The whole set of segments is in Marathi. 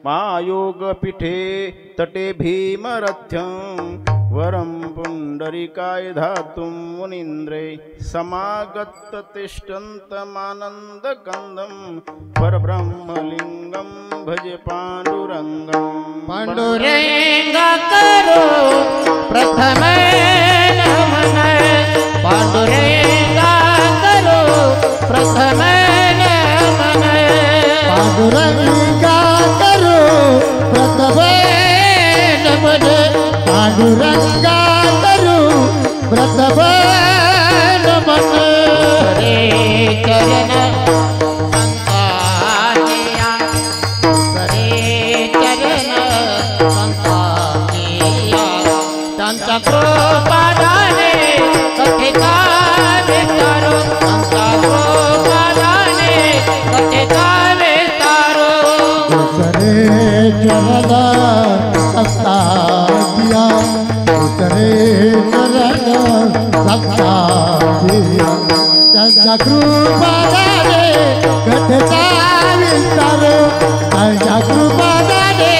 मायोगपीठे तटे भीमरथ्यं वरं पुण्डरीकाय धातुं मुनीन्द्रे समागततिष्ठन्तमानन्दकन्दं परब्रह्मलिङ्गं भजे पाण्डुरङ्गं। पाण्डुरङ्ग करो प्रथम नमन, पाण्डुरङ्ग करो प्रथम नमन, पांडुरंग करो प्रथम नमन, पांडुरंग करो प्रथम नमन। रे चरण संतानिया, रे चरण संतानिया, त्यांच्या कृपादाने कथेचा विस्तारो, त्यांच्या कृपादाने कथेचा विस्तारो। दूसरे चरण सत्ता दिया, दूसरे चरण सत्ता दिया, त्यांच्या कृपादाने कथेचा विस्तार, त्यांच्या कृपादाने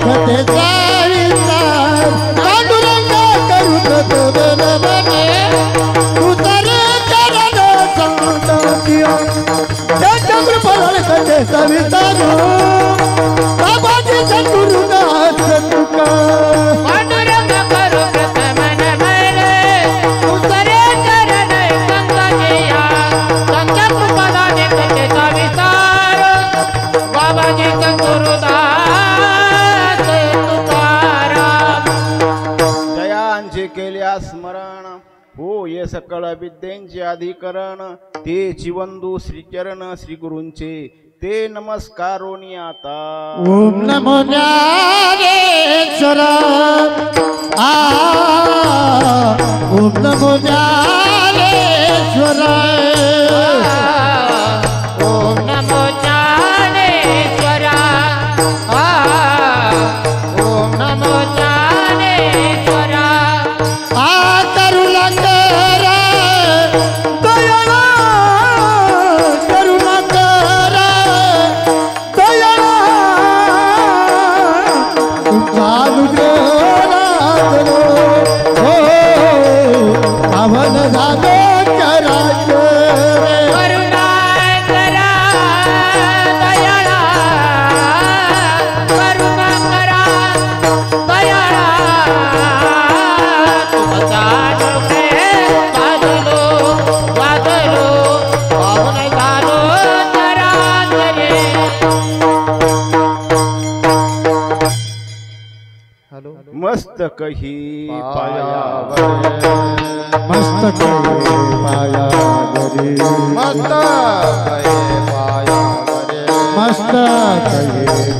कथेचा विस्तार। पांडुरंग करू प्रथम नमन, दूसरे चरण सत्ता दिया, त्यांच्या कृपादाने कथेचा विस्तार। बाबाजी सद्गुरुनाथ तुका, पांडुरंग करो प्रथम नमन, दूसरे चरण संतानिया, त्यांच्या कृपादाने कथेचा विस्तार। बाबाजी सद्गुरुदास तुकाराम। जयांचे केल्या स्मरण हो ये सकळ विद्येंचे अधिकरण, ते चिवंदू श्रीचरण श्री गुरूंचे ते नमस्कारोनी आता। ओम नमो ज्ञानेश्वर, ओम नमो ज्ञानेश्वर, ओम नमो ज्ञानेश्वर, ओम नमो ज्ञानेश्वर। करुणाकर दयाळा, करुणाकर दयाळा, तुमचा अनुग्रह लाभलो, हो पावन झालो चराचर। करुणा करा दयाळा, करुणा करा दयाळा, तुमचा अनुग्रह वाजलो वाजलो, पावन झालो चराचरे। मस्तक ही पायावर, मस्तक पायावरी, मस्तक हे पायावर, मस्तक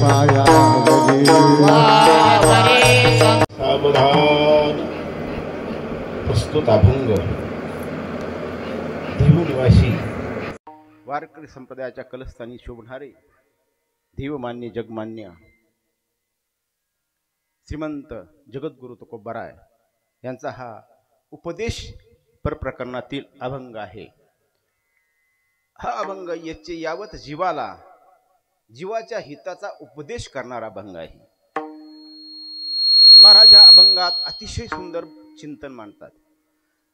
पायावरी। सावधान प्रस्तुत अभंग धीव निवासी वारकरी संप्रदायाच्या कलस्थानी शोभणारे धीवमान्य जगमान्य श्रीमंत जगद्गुरु तुकोबाराय यांचा हा उपदेश प्रकरणातील अभंग आहे। हा अभंग याचे यावत जीवाला जीवाच्या हिताचा उपदेश करणारा अभंग आहे। महाराज या अभंगात अतिशय सुंदर चिंतन मांडतात।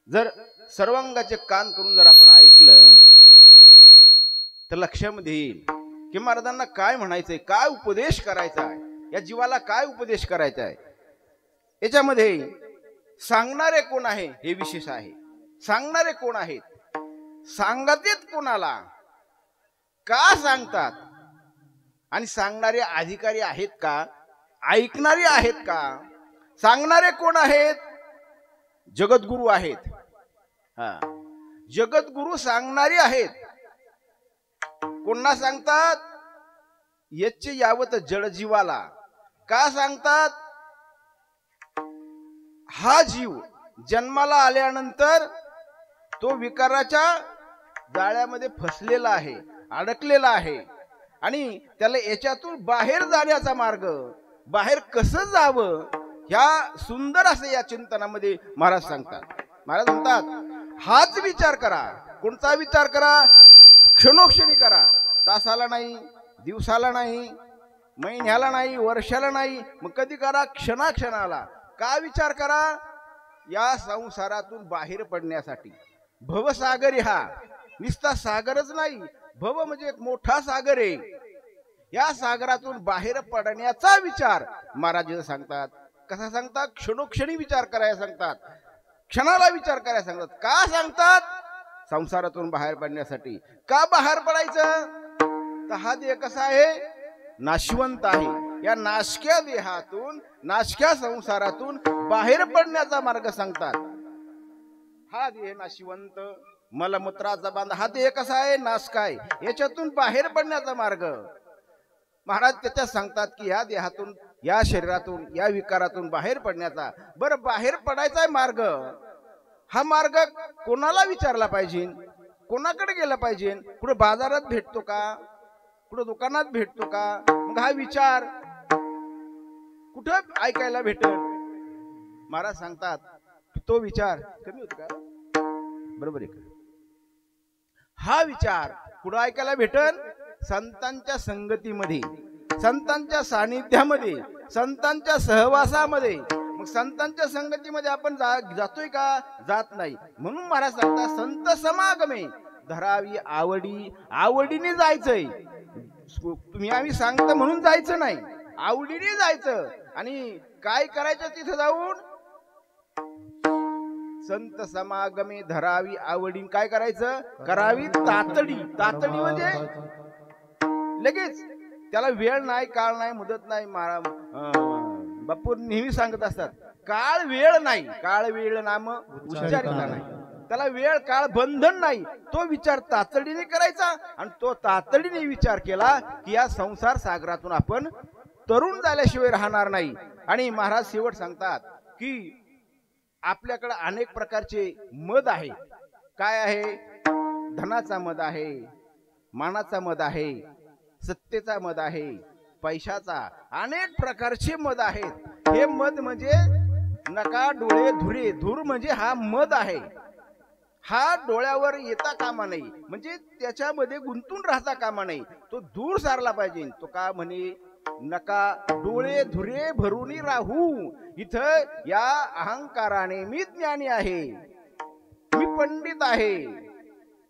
जर सर्वांगाचे कान करून जर आपण ऐकलं तर लक्षामध्ये येईल की महाराजांना काय म्हणायचंय, काय उपदेश करायचा आहे, या जीवाला काय उपदेश करायचा आहे। याच्यामध्ये सांगणारे कोण आहे हे विशेष आहे। सांगणारे कोण आहेत, सांगतेत कोणाला, का सांगतात, आणि सांगणारे अधिकारी आहेत का, ऐकणारे आहेत का। सांगणारे कोण आहेत, जगद्गुरु आहेत। हा, जगद्गुरु सांगणारे आहेत। कोणा सांगतात, याचे यावत जडजीवाला। का सांगतात, हा जीव जन्माला आल्यानंतर तो विकाराच्या जाळ्यामध्ये फसलेला आहे, अडकलेला आहे, आणि त्याला याच्यातून बाहेर जाण्याचा मार्ग, बाहेर कसं जावं, ह्या सुंदर असे या चिंतनामध्ये महाराज सांगतात। महाराज म्हणतात, हाच विचार करा। कोणता विचार करा, क्षणोक्षणी करा, तासाला नाही, दिवसाला नाही, महिन्याला नाही, वर्षाला नाही, मग कधी करा? क्षणाक्षणाला. का विचार करा? या संसारातून बाहेर पडण्यासाठी. भवसागर हा नुसता सागरच नाही, भव म्हणजे एक मोठा सागर आहे. या सागरातून बाहेर पडण्याचा विचार महाराज सांगतात. कसा सांगतात? क्षणोक्षणी विचार करायला सांगतात, क्षणाला विचार करायला सांगतात. का सांगतात? संसारातून बाहेर पडण्यासाठी. का बाहेर पडायचं? तर हा देह कसा आहे? नाशवंत आहे. या नाशक्या देहातून, नाशक्या संसारातून बाहेर पडण्याचा मार्ग सांगतात. हा देह नाशिवंत, मलमूत्राचा बांध. हा देह कसा आहे? नाशकाय. याच्यातून बाहेर पडण्याचा मार्ग महाराज त्याच्यात सांगतात की या देहातून, या शरीरातून, या विकारातून बाहेर पडण्याचा. बरं, बाहेर पडायचा मार्ग, हा मार्ग कोणाला विचारला पाहिजे? कोणाकडे गेला पाहिजे? कुठे बाजारात भेटतो का? कुठे दुकानात भेटतो का? मग हा विचार कुठं ऐकायला भेटल? महाराज सांगतात की तो विचार कमी होतो का? बरोबर आहे का? हा विचार कुठं ऐकायला भेटल? संतांच्या संगतीमध्ये, संतांच्या सानिध्यामध्ये, संतांच्या सहवासामध्ये. मग संतांच्या संगतीमध्ये आपण जातोय का? जात नाही. म्हणून महाराज सांगतात संत समागमे धरावी आवडी. आवडीने जायचंय. तुम्ही आम्ही सांगता म्हणून जायचं नाही, आवडीने जायचं. आणि काय करायचं तिथं जाऊन? संत समागमे धरावी आवडी. काय करायचं? करावी तातडी. तातडी म्हणजे लगेच. त्याला वेळ नाही, काळ नाही, मुदत नाही. बापू नेहमी सांगत असतात काळ वेळ नाही. काळ वेळ नाम उच्चारिता नाही. त्याला वेळ काळ बंधन नाही. तो विचार तातडीने करायचा. आणि तो तातडीने विचार केला की या संसार सागरातून आपण तरुण झाल्याशिवाय राहणार नाही. आणि महाराज शेवट सांगतात की आपल्याकडे अनेक प्रकारचे मद आहे. काय आहे? धनाचा मद आहे, मानाचा मद आहे, सत्तेचा मद आहे, पैशाचा, अनेक प्रकारचे मद आहेत. हे मद म्हणजे नका डोळे धुरे. धूर म्हणजे हा मद आहे. हा डोळ्यावर येता कामा नाही, म्हणजे त्याच्यामध्ये गुंतून राहता कामा नाही. तो दूर सारला पाहिजे. तो का म्हणे? नका डोळे धुरे भरून राहू. इथं या अहंकाराने मी ज्ञानी आहे, मी पंडित आहे,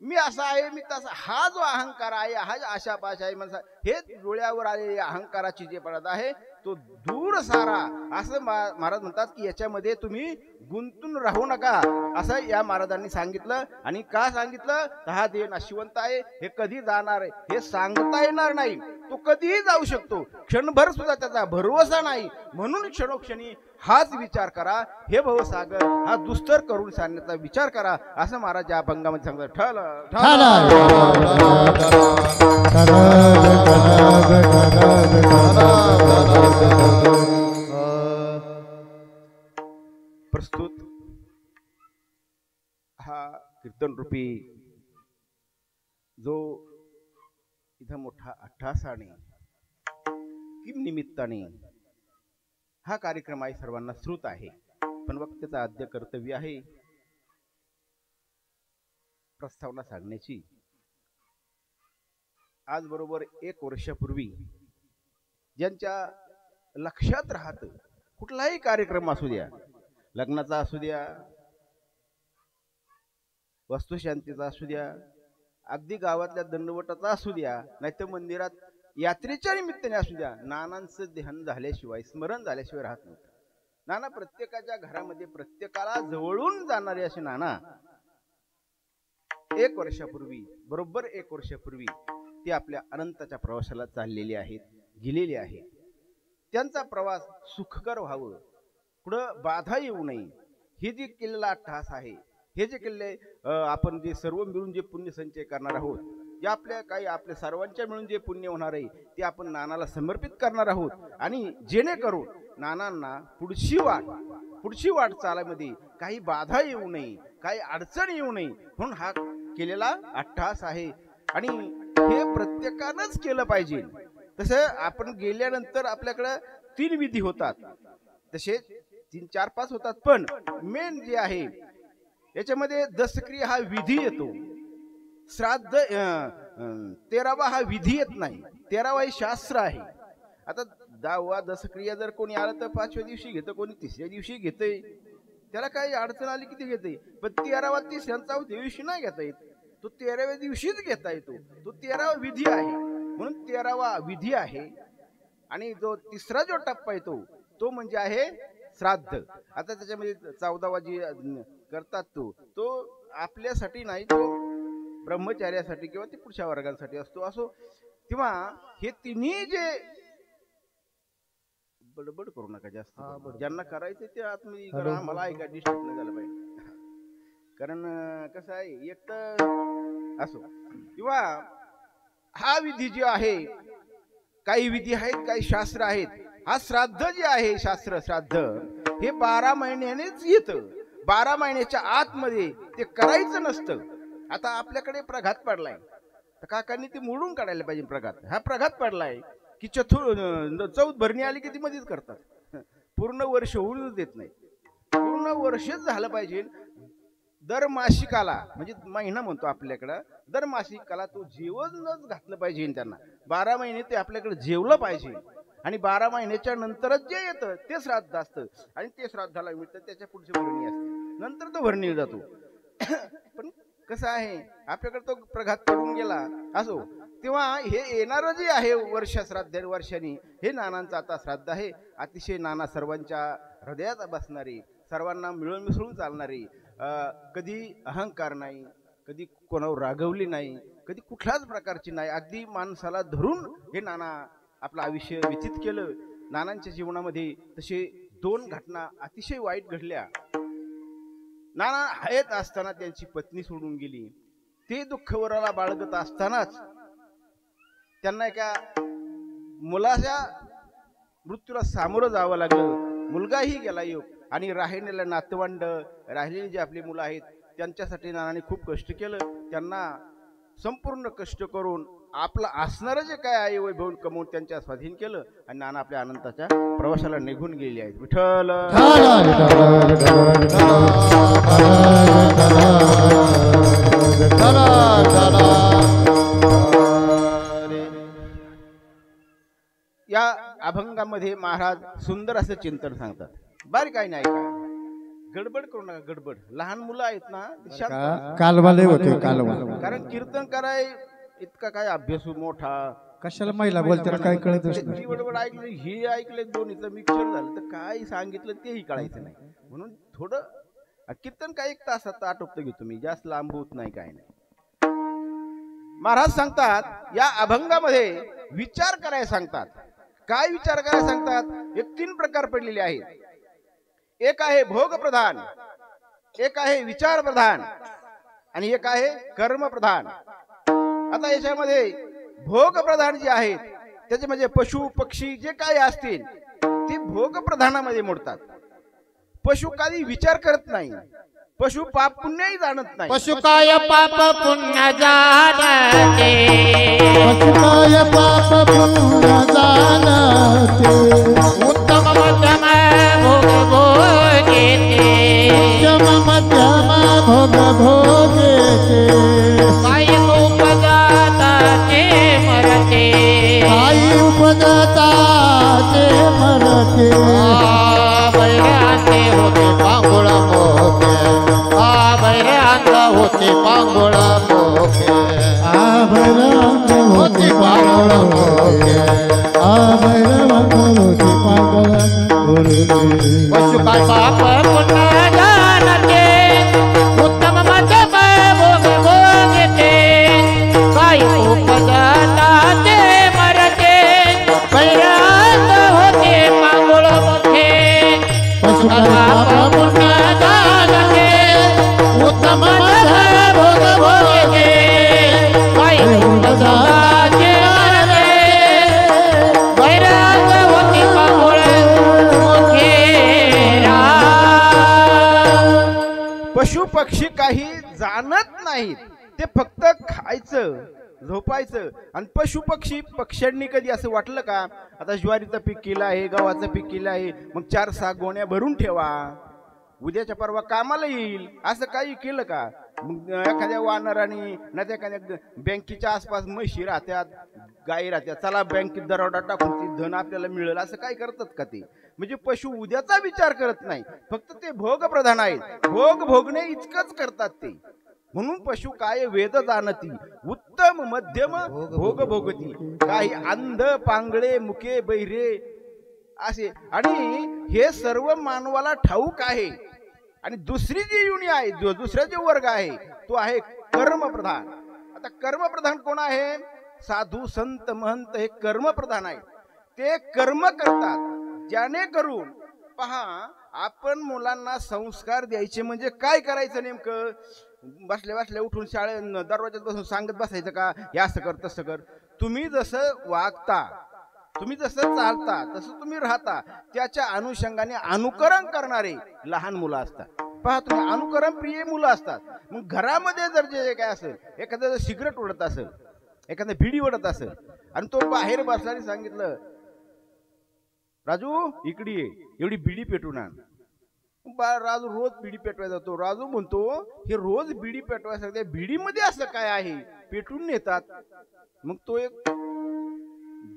मी असा आहे, मी तसा, हा जो अहंकार आहे, हा आशा पाशा आहे, हे डोळ्यावर आलेले अहंकाराची जे पडत आहे तो दूर सारा. असं महाराज म्हणतात की याच्यामध्ये तुम्ही गुंतून राहू नका, असं या महाराजांनी सांगितलं. आणि का सांगितलं? तर हा देह नाशिवंत आहे, हे कधी जाणार आहे हे सांगता येणार नाही. तो कधीही जाऊ शकतो, क्षणभर सुद्धा त्याचा भरवसा नाही. म्हणून क्षणोक्षणी हाच विचार करा. हे भवसागर हा दुस्तर करून सांगण्याचा विचार करा, असं महाराज या अभंगामध्ये सांगतात. प्रस्तुत हा कीर्तन रूपी जो इथं मोठा अट्टहासाने किम निमित्ताने हा कार्यक्रम आहे, सर्वांना श्रुत आहे. पण वक्त्याचं आद्य कर्तव्य आहे प्रस्तावना सांगण्याची. आज बरोबर 1 वर्षापूर्वी ज्यांच्या लक्षात राहत, कुठलाही कार्यक्रम असू द्या, लग्नाचा असू द्या, वस्तुशांतीचा असू द्या, अगदी गावातल्या दंडवटाचा असू द्या, नाहीतर मंदिरात यात्रेच्या निमित्ताने असू द्या, नानांचं ध्यान झाल्याशिवाय, स्मरण झाल्याशिवाय राहत नव्हतं. नाना प्रत्येकाच्या घरामध्ये प्रत्येकाला जवळून जाणारे असे नाना 1 वर्षापूर्वी, बरोबर 1 वर्षापूर्वी ते आपल्या अनंताच्या प्रवासाला चाललेले आहेत, गेलेले आहेत. त्यांचा प्रवास सुखकर व्हावं, पुढं बाधा येऊ नये, हे जे केलेला अट्टहास आहे, हे जे केले आपण जे सर्व मिळून जे पुण्य संचय करणार आहोत, जे आपल्या काही आपल्या सर्वांच्या मिळून जे पुण्य होणार आहे ते आपण नानाला समर्पित करणार आहोत. आणि जेणेकरून नानांना पुढची वाट चालामध्ये काही बाधा येऊ नये, काही अडचण येऊ नये, म्हणून हा केलेला अट्टहास आहे. आणि हे प्रत्येकानंच केलं पाहिजे. तसं आपण गेल्यानंतर आपल्याकडे 3 विधी होतात, तसे 3, 4, 5 होतात. पण मेन जे आहे याच्यामध्ये दशक्रिया हा विधी येतो. श्राद्ध 13वा हा विधी येत नाही, 13वा हे शास्त्र आहे. आता 10वा दशक्रिया जर कोणी आलं तर 5व्या दिवशी घेतं, कोणी 3ऱ्या दिवशी घेतंय, त्याला काही अडचण आली की ते घेतंय. पण 13वा 3ऱ्या दिवशी नाही घेता येत, तो 13व्या दिवशीच घेता येतो. तो 13वा विधी आहे, म्हणून 13वा विधी आहे. आणि जो तिसरा जो टप्पा येतो तो म्हणजे आहे श्राद्ध. आता त्याच्यामध्ये 14वा जी करतात तो आपल्यासाठी नाही, तो ब्रह्मचार्यासाठी किंवा ते पुढच्या वर्गांसाठी असतो. असो तेव्हा हे तिन्ही जे बडबड करू नका जास्त, ज्यांना करायचं ते आतमध्ये करा, मला ऐका डिस्टर्ब नाही झालं पाहिजे. कारण कसं आहे, एक तर असो किंवा हा विधी जे आहे, काही विधी आहेत, काही शास्त्र आहेत. हा श्राद्ध जे आहे, शास्त्र श्राद्ध हे 12 महिन्यानेच येतं. 12 महिन्याच्या आतमध्ये ते करायचं नसतं. आता आपल्याकडे प्रघात पडलाय, तर काकांनी ते मोडून काढायला पाहिजे. प्रघात हा प्रघात पडलाय की चौथ भरणी आली की ती मध्येच करतात, पूर्ण वर्ष होऊन देत नाही. पूर्ण वर्षच झालं पाहिजे. दर मासिकाला, म्हणजे महिना म्हणतो आपल्याकडं, दर मासिकाला तो जेवणच घातलं पाहिजे त्यांना. 12 महिने ते आपल्याकडे जेवलं पाहिजे. आणि 12 महिन्याच्या नंतरच जे येतं ते श्राद्ध असतं. आणि ते श्राद्धाला मिळतं, त्याच्या पुढची भरणी असते, नंतर तो भरणीला जातो. पण कसं आहे, आपल्याकडे तो प्रघात पडून गेला. असो तेव्हा हे येणारं जे आहे वर्ष श्राद्ध, वर्षांनी हे नानांचं आता श्राद्ध आहे. अतिशय नाना सर्वांच्या हृदयात बसणारी, सर्वांना मिळून मिसळून चालणारी, कधी अहंकार नाही, कधी कोणावर रागवली नाही, कधी कुठल्याच प्रकारची नाही. अगदी माणसाला धरून हे नाना आपलं आयुष्य व्यतीत केलं. नानांच्या जीवनामध्ये तसे 2 घटना अतिशय वाईट घडल्या. नाना हयात असताना त्यांची पत्नी सोडून गेली. ते दुःख वराला बाळगत असतानाच त्यांना एका मुलाच्या मृत्यूला सामोरं जावं लागलं. मुलगाही गेला योग. आणि राहिलेल्या नातवंड, राहिलेली जी आपली मुलं आहेत, त्यांच्यासाठी नानाने खूप कष्ट केलं. त्यांना संपूर्ण कष्ट करून आपलं असणारं जे काय आहे वैभव कमवून त्यांच्या स्वाधीन केलं. आणि नाना आपल्या अनंताच्या प्रवासाला निघून गेले आहेत. विठ्ठल या अभंगामध्ये महाराज सुंदर असं चिंतन सांगतात. बारीक काही नाही, काय गडबड करू नका. गडबड लहान मुलं आहेत ना, कालवाले होते कालवा. कारण कीर्तन कराय इतका काय अभ्यासू मोठा, कशाला महिला बोलते काय कळतच नाही. ती बडबड ऐकली, हे ऐकले, दोन्हीचं मिक्सर झालं तर काय सांगितलं तेही कळायचं नाही. म्हणून थोडं कीर्तन काय 1 तासात आटोपतं घेतो मी, जास्त लांब होत नाही, काय नाही. महाराज सांगतात या अभंगामध्ये विचार करायला सांगतात. काय विचार करायला सांगतात? एक 3 प्रकार पडलेले आहेत. एक आहे भोग प्रधान, एक आहे विचार प्रधान, आणि एक आहे कर्म प्रधान. आता याच्यामध्ये भोग प्रधान जे आहेत त्याचे म्हणजे पशु पक्षी जे काय असतील ते भोग प्रधानामध्ये मोडतात. पशु काही विचार करत नाही, पशु पाप पुण्यही जाणत नाही. पशु काय पाप पुण्य जाणते, पशु काय पाप पुण्य जाणते, उत्तम मध्यम भोग भोगेते, उत्तम मध्यम भोग भोगेते, काही उपजाताचे मरते, काही उपजाताचे मरते, बैरांते होते पांगुळ मोके, बैरांत होते पांगुळ मोके, आभरंग होती पागळ होते, आभरंग होती पागळ होते. पशु काय पाप पुण्य जाणते, उत्तम मध्यम भोग भोगते, काही उपजाताचे मरते, बैरांत होते पांगुळ मोके, पशु काय पाप पुण्य जाणते, उत्तम मध्यम भोग भोगते, काही उपजाताचे मरते, बैरांत होते पांगुळ मोके. पशु पक्षी काही जाणत नाहीत, ते फक्त खायचं झोपायचं. आणि पशु पक्षी पक्ष्यांनी कधी असं वाटलं का, आता ज्वारीचं पीक केलं आहे, गव्हाचं पीक केलं आहे, मग 4-6 गोण्या भरून ठेवा, उद्याच्या परवा कामाला येईल, असं काही केलं का? मग एखाद्या वानराने नाही तर एखाद्या बँकेच्या आसपास म्हशी राहत्यात, गायी राहत्यात, चला बँकेत दरोडा टाकून ती धन आपल्याला मिळेल असं काय करतात का ते? म्हणजे पशु उद्याचा विचार करत नाही, फक्त ते भोग प्रधान आहेत, भोग भोगणे इतकंच करतात ते. म्हणून पशु काय वेद जाणती, उत्तम मध्यम भोग भोगती, काही अंध पांगळे मुके बैरे असे. आणि हे सर्व मानवाला ठाऊक आहे. आणि दुसरी जी युनी आहे, जो दुसरा जे वर्ग आहे तो आहे कर्मप्रधान. आता कर्मप्रधान कोण आहे? साधू संत महंत हे कर्मप्रधान आहे. ते कर्म करतात, ज्याने करून पहा. आपण मुलांना संस्कार द्यायचे म्हणजे काय करायचं नेमकं? बसल्या बसल्या उठून शाळेत दरवाज्यात बसून सांगत बसायचं का हे असं कर तसं कर? तुम्ही जसं वागता, तुम्ही जसं चालता तसं तुम्ही राहता, त्याच्या अनुषंगाने अनुकरण करणारे लहान मुलं असतात. पहा तुम्ही, अनुकरण प्रिय मुलं असतात. मग घरामध्ये जर जे काय असेल, एखादं सिगरेट ओढत असेल, एखादं बिडी ओढत असेल आणि तो बाहेर बसल्याने सांगितलं, राजू इकडे ये, एवढी बिडी पेटून आण. राजू रोज बिडी पेटवायचा जातो. राजू म्हणतो हे रोज बिडी पेटवायसाठी बिडीमध्ये असं काय आहे, पेटून नेतात. मग तो एक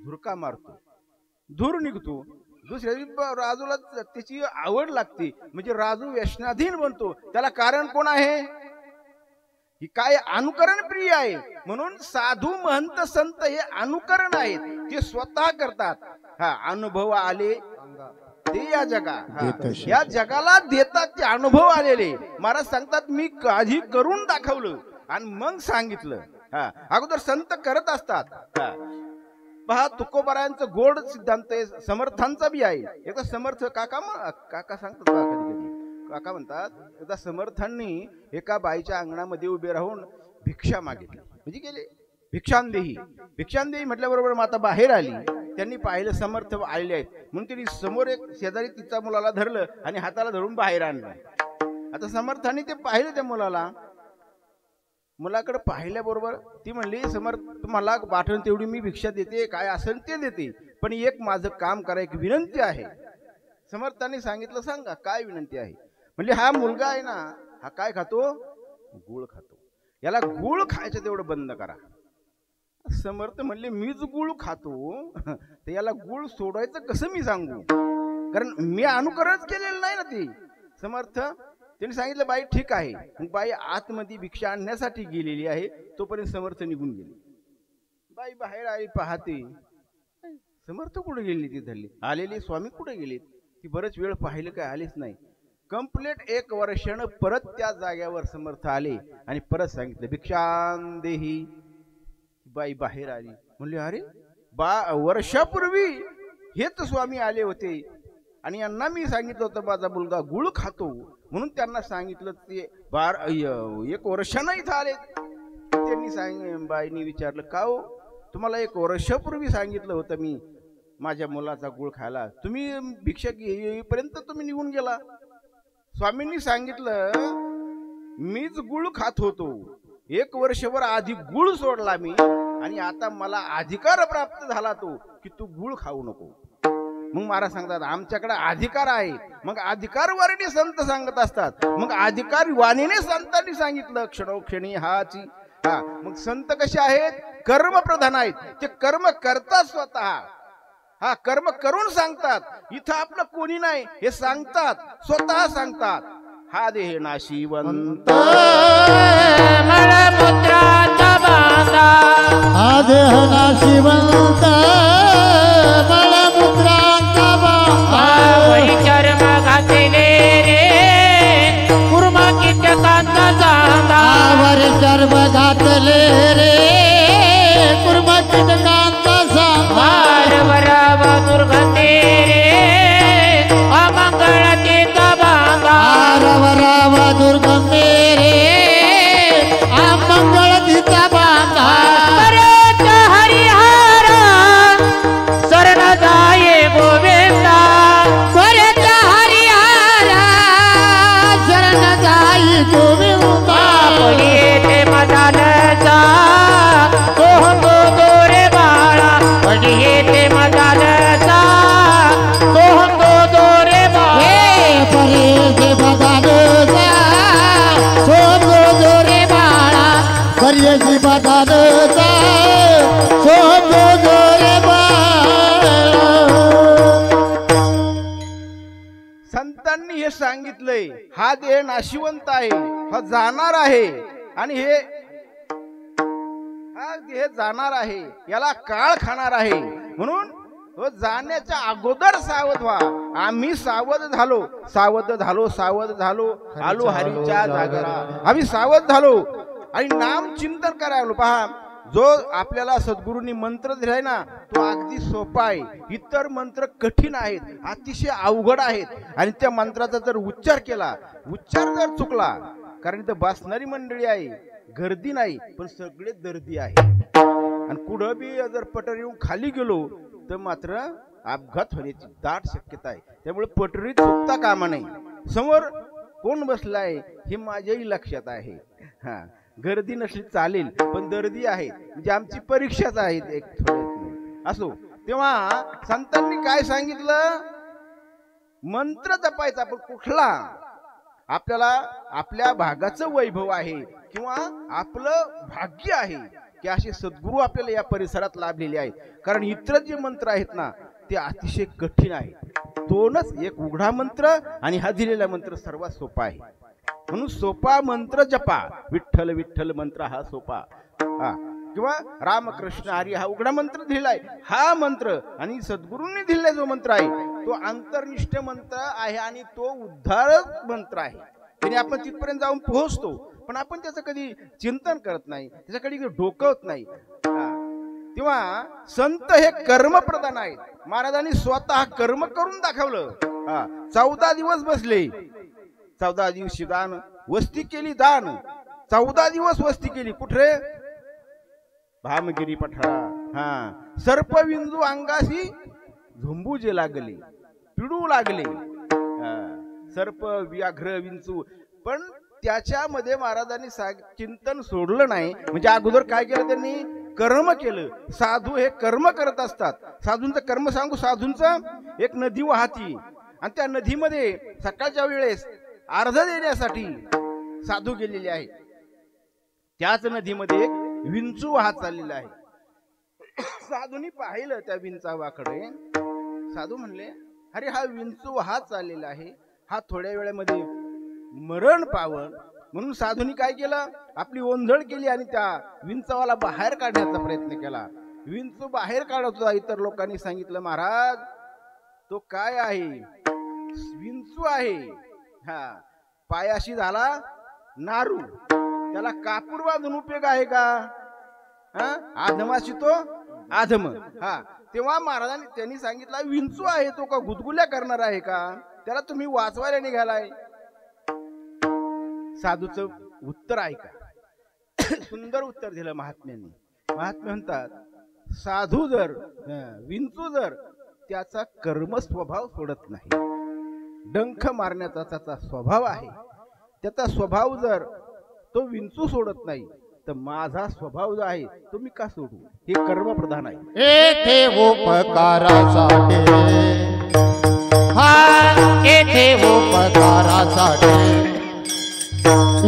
झुरका मारतो, धूर निघतो. दुसऱ्या दिवशी राजूला त्याची आवड लागते, म्हणजे राजू व्यसनाधीन बनतो. त्याला कारण कोण आहे? ही काय अनुकरण प्रिय आहे. म्हणून साधू महंत संत हे अनुकरण आहेत, ते स्वतः करतात. हा अनुभव आले ते या या जगाला देतात, ते अनुभव आलेले. महाराज सांगतात मी आधी करून दाखवलं आणि मग सांगितलं. हा अगोदर संत करत असतात. पहा तुकोबारायांचं गोड सिद्धांत समर्थांचा बी आहे. एकदा समर्थ काका सांगतात, कधी कधी काका म्हणतात, एकदा समर्थांनी एका बाईच्या अंगणामध्ये उभे राहून भिक्षा मागितली. म्हणजे गेले भिक्षांदेही भिक्षांदेही म्हटल्याबरोबर माता बाहेर आली. त्यांनी पाहिलं समर्थ आलेले आहेत म्हणून त्यांनी समोर एक शेजारी तिचा मुलाला धरलं आणि हाताला धरून बाहेर आणलं. आता समर्थांनी ते पाहिलं, त्या मुलाकडे पाहिल्याबरोबर ती म्हणली, समर्थ तुम्हाला पाठवून तेवढी मी भिक्षा देते, काय असेल ते देते, पण एक माझं काम करा, एक विनंती आहे. समर्थांनी सांगितलं, सांगा काय विनंती आहे? म्हणजे हा मुलगा आहे ना, हा काय खातो? गुळ खातो. याला गुळ खायचं तेवढं बंद करा. समर्थ म्हणले मीच गुळ खातो, तर याला गुळ सोडायचं कसं मी सांगू? कारण मी अनुकरणच केलेलं नाही ना ते. समर्थ त्यांनी सांगितलं, बाई ठीक आहे. मग बाई आतमध्ये भिक्षा आणण्यासाठी गेलेली आहे, तोपर्यंत समर्थ निघून गेले. बाई बाहेर आली, पाहते समर्थ कुठे गेली? ती धरली आलेली स्वामी कुठे गेले? ती बरंच वेळ पाहिलं, काय आलीच नाही. कंप्लीट 1 वर्षानं परत त्या जाग्यावर समर्थ आले आणि परत सांगितलं भिक्षांदेही. बाई बाहेर आली, म्हणले अरे वर्षापूर्वी हेच स्वामी आले होते आणि यांना मी सांगितलं होतं माझा मुलगा गुळ खातो, म्हणून त्यांना सांगितलं. ते 1 वर्षानं इथं आले. त्यांनी बाईनी विचारलं, का हो तुम्हाला 1 वर्षापूर्वी सांगितलं होतं मी माझ्या मुलाचा गुळ खायला, तुम्ही भिक्षा येईपर्यंत तुम्ही निघून गेला. स्वामींनी सांगितलं मीच गुळ खात होतो, 1 वर्षभर आधी गुळ सोडला मी आणि आता मला अधिकार प्राप्त झाला तो की तू गुळ खाऊ नको. मग महाराज सांगतात आमच्याकडे अधिकार आहे. मग अधिकार वाणी संत सांगत असतात. मग अधिकार वाणीने संतांनी सांगितलं क्षणोक्षणी हाची. हा मग संत कसे आहेत? कर्म प्रधान आहेत. ते कर्म करतात स्वतः. हा कर्म करून सांगतात. इथं आपलं कोणी नाही हे सांगतात, स्वतः सांगतात. हा देह नाशिवंत मळमूत्राचा बांधा, हा देह नाशिवंत मळमूत्राचा बांधा, वरी चर्म घातले रे कुर्म कीटकांचा चांदा, वरी चर्म घातले रे कुर्म कीटकांचा सांगा, वरव दुर्गंधी रे अमंगळतेचा बांधा, वरव दुर्गंधी रे अमंगळतेचा बांधा, परत हरिहर शरण सांगितलंय हा देह नाशिवंत आहे, हा जाणार आहे आणि हा देह जाणार आहे, याला काळ खाणार आहे, म्हणून तो जाण्याच्या अगोदर सावध व्हा. आम्ही सावध झालो आलो हरीच्या जागरा. आम्ही सावध झालो आणि नाम चिंतन करायला. पहा, जो आपल्याला सद्गुरूंनी मंत्र दिलाय ना तो अगदी सोपा आहे. इतर मंत्र कठीण आहेत, अतिशय अवघड आहेत. आणि त्या मंत्राचा जर उच्चार केला, उच्चार जर चुकला, कारण इथं बसणारी मंडळी आहे, गर्दी नाही, पण सगळे दर्दी आहे. आणि कुठं बी जर पटर येऊन खाली गेलो तर मात्र अपघात होण्याची दाट शक्यता आहे. त्यामुळे पटरी चुकता कामा नाही. समोर कोण बसलाय हे माझ्याही लक्षात आहे. हा, गर्दी नसली चालेल, पण दर्दी आहे, म्हणजे आमची परीक्षाच आहे एक थोडं असो. तेव्हा संतांनी काय सांगितलं, मंत्र जपायचा, पण कुठला? आपल्याला आपल्या भागाचं वैभव आहे किंवा आपलं भाग्य आहे की असे सद्गुरू आपल्याला या परिसरात लाभलेले आहेत. कारण इतर जे मंत्र आहेत ना ते अतिशय कठीण आहेत. दोनच, एक उघडा मंत्र आणि हा दिलेला मंत्र सर्वात सोपा आहे. म्हणून सोपा मंत्र जपा. विठ्ठल विठ्ठल मंत्र हा सोपा, किंवा रामकृष्ण हरी हा उघडा मंत्र दिलाय. हा मंत्र आणि सद्गुरूंनी दिलेला जो मंत्र आहे तो अंतर्निष्ठ मंत्र आहे आणि तो उद्धारक मंत्र आहे. त्याने आपण तिथपर्यंत जाऊन पोहोचतो, पण आपण त्याचं कधी चिंतन करत नाही, त्याच्याकडे डोकवत नाही. तेव्हा संत हे कर्मप्रधान आहेत. महाराजांनी स्वतः कर्म करून दाखवलं. 14 दिवस बसले, 14 दिवशी दान वस्ती केली. 14 दिवस वस्ती केली. कुठे? भामगिरी पठारा. सर्प विंजू अंगाशी झुंबू जे लागले, पिडू लागले. सर्प व्याघ्र विंचू, पण त्याच्यामध्ये महाराजांनी चिंतन सोडलं नाही. म्हणजे अगोदर काय केलं त्यांनी? कर्म केलं. साधू हे कर्म करत असतात. साधूंचं कर्म सांगू. साधूंचं एक नदी वाहती आणि त्या नदीमध्ये सकाळच्या वेळेस अर्ध देण्यासाठी साधू गेलेले आहेत. त्याच नदीमध्ये एक विंचू वाहत चाललेला आहे. साधूंनी पाहिलं त्या विंचावाकडे. साधू म्हणले, अरे हा विंचू वाहत चाललेला आहे, हा थोड्या वेळामध्ये मरण पावन. म्हणून साधूंनी काय केलं? आपली ओंधळ केली आणि त्या विंचवाला बाहेर काढण्याचा प्रयत्न केला. विंचू बाहेर काढत होता. इतर लोकांनी सांगितलं, महाराज तो काय आहे? विंचू आहे. पायाशी झाला नारू, त्याला कापूर बांधून उपयोग आहे का? आधमाशी तो आधम. तेव्हा महाराजांनी त्यांनी सांगितलं, विंचू आहे तो का गुदगुल्या करणार आहे का? त्याला तुम्ही वाचवायला निघालाय. साधूचं उत्तर ऐका. सुंदर उत्तर दिलं महात्म्यांनी. महात्मे म्हणतात, साधू जर विंचू जर त्याचा कर्म स्वभाव सोडत नाही, डंख मारण्याचा त्याचा स्वभाव आहे, त्याचा स्वभाव जर तो विंचू सोडत नाही, तर माझा स्वभाव जो आहे तो मी का सोडू? हे कर्म प्रधान आहे. येथे उपकारासाठी, येथे उपकारासाठी,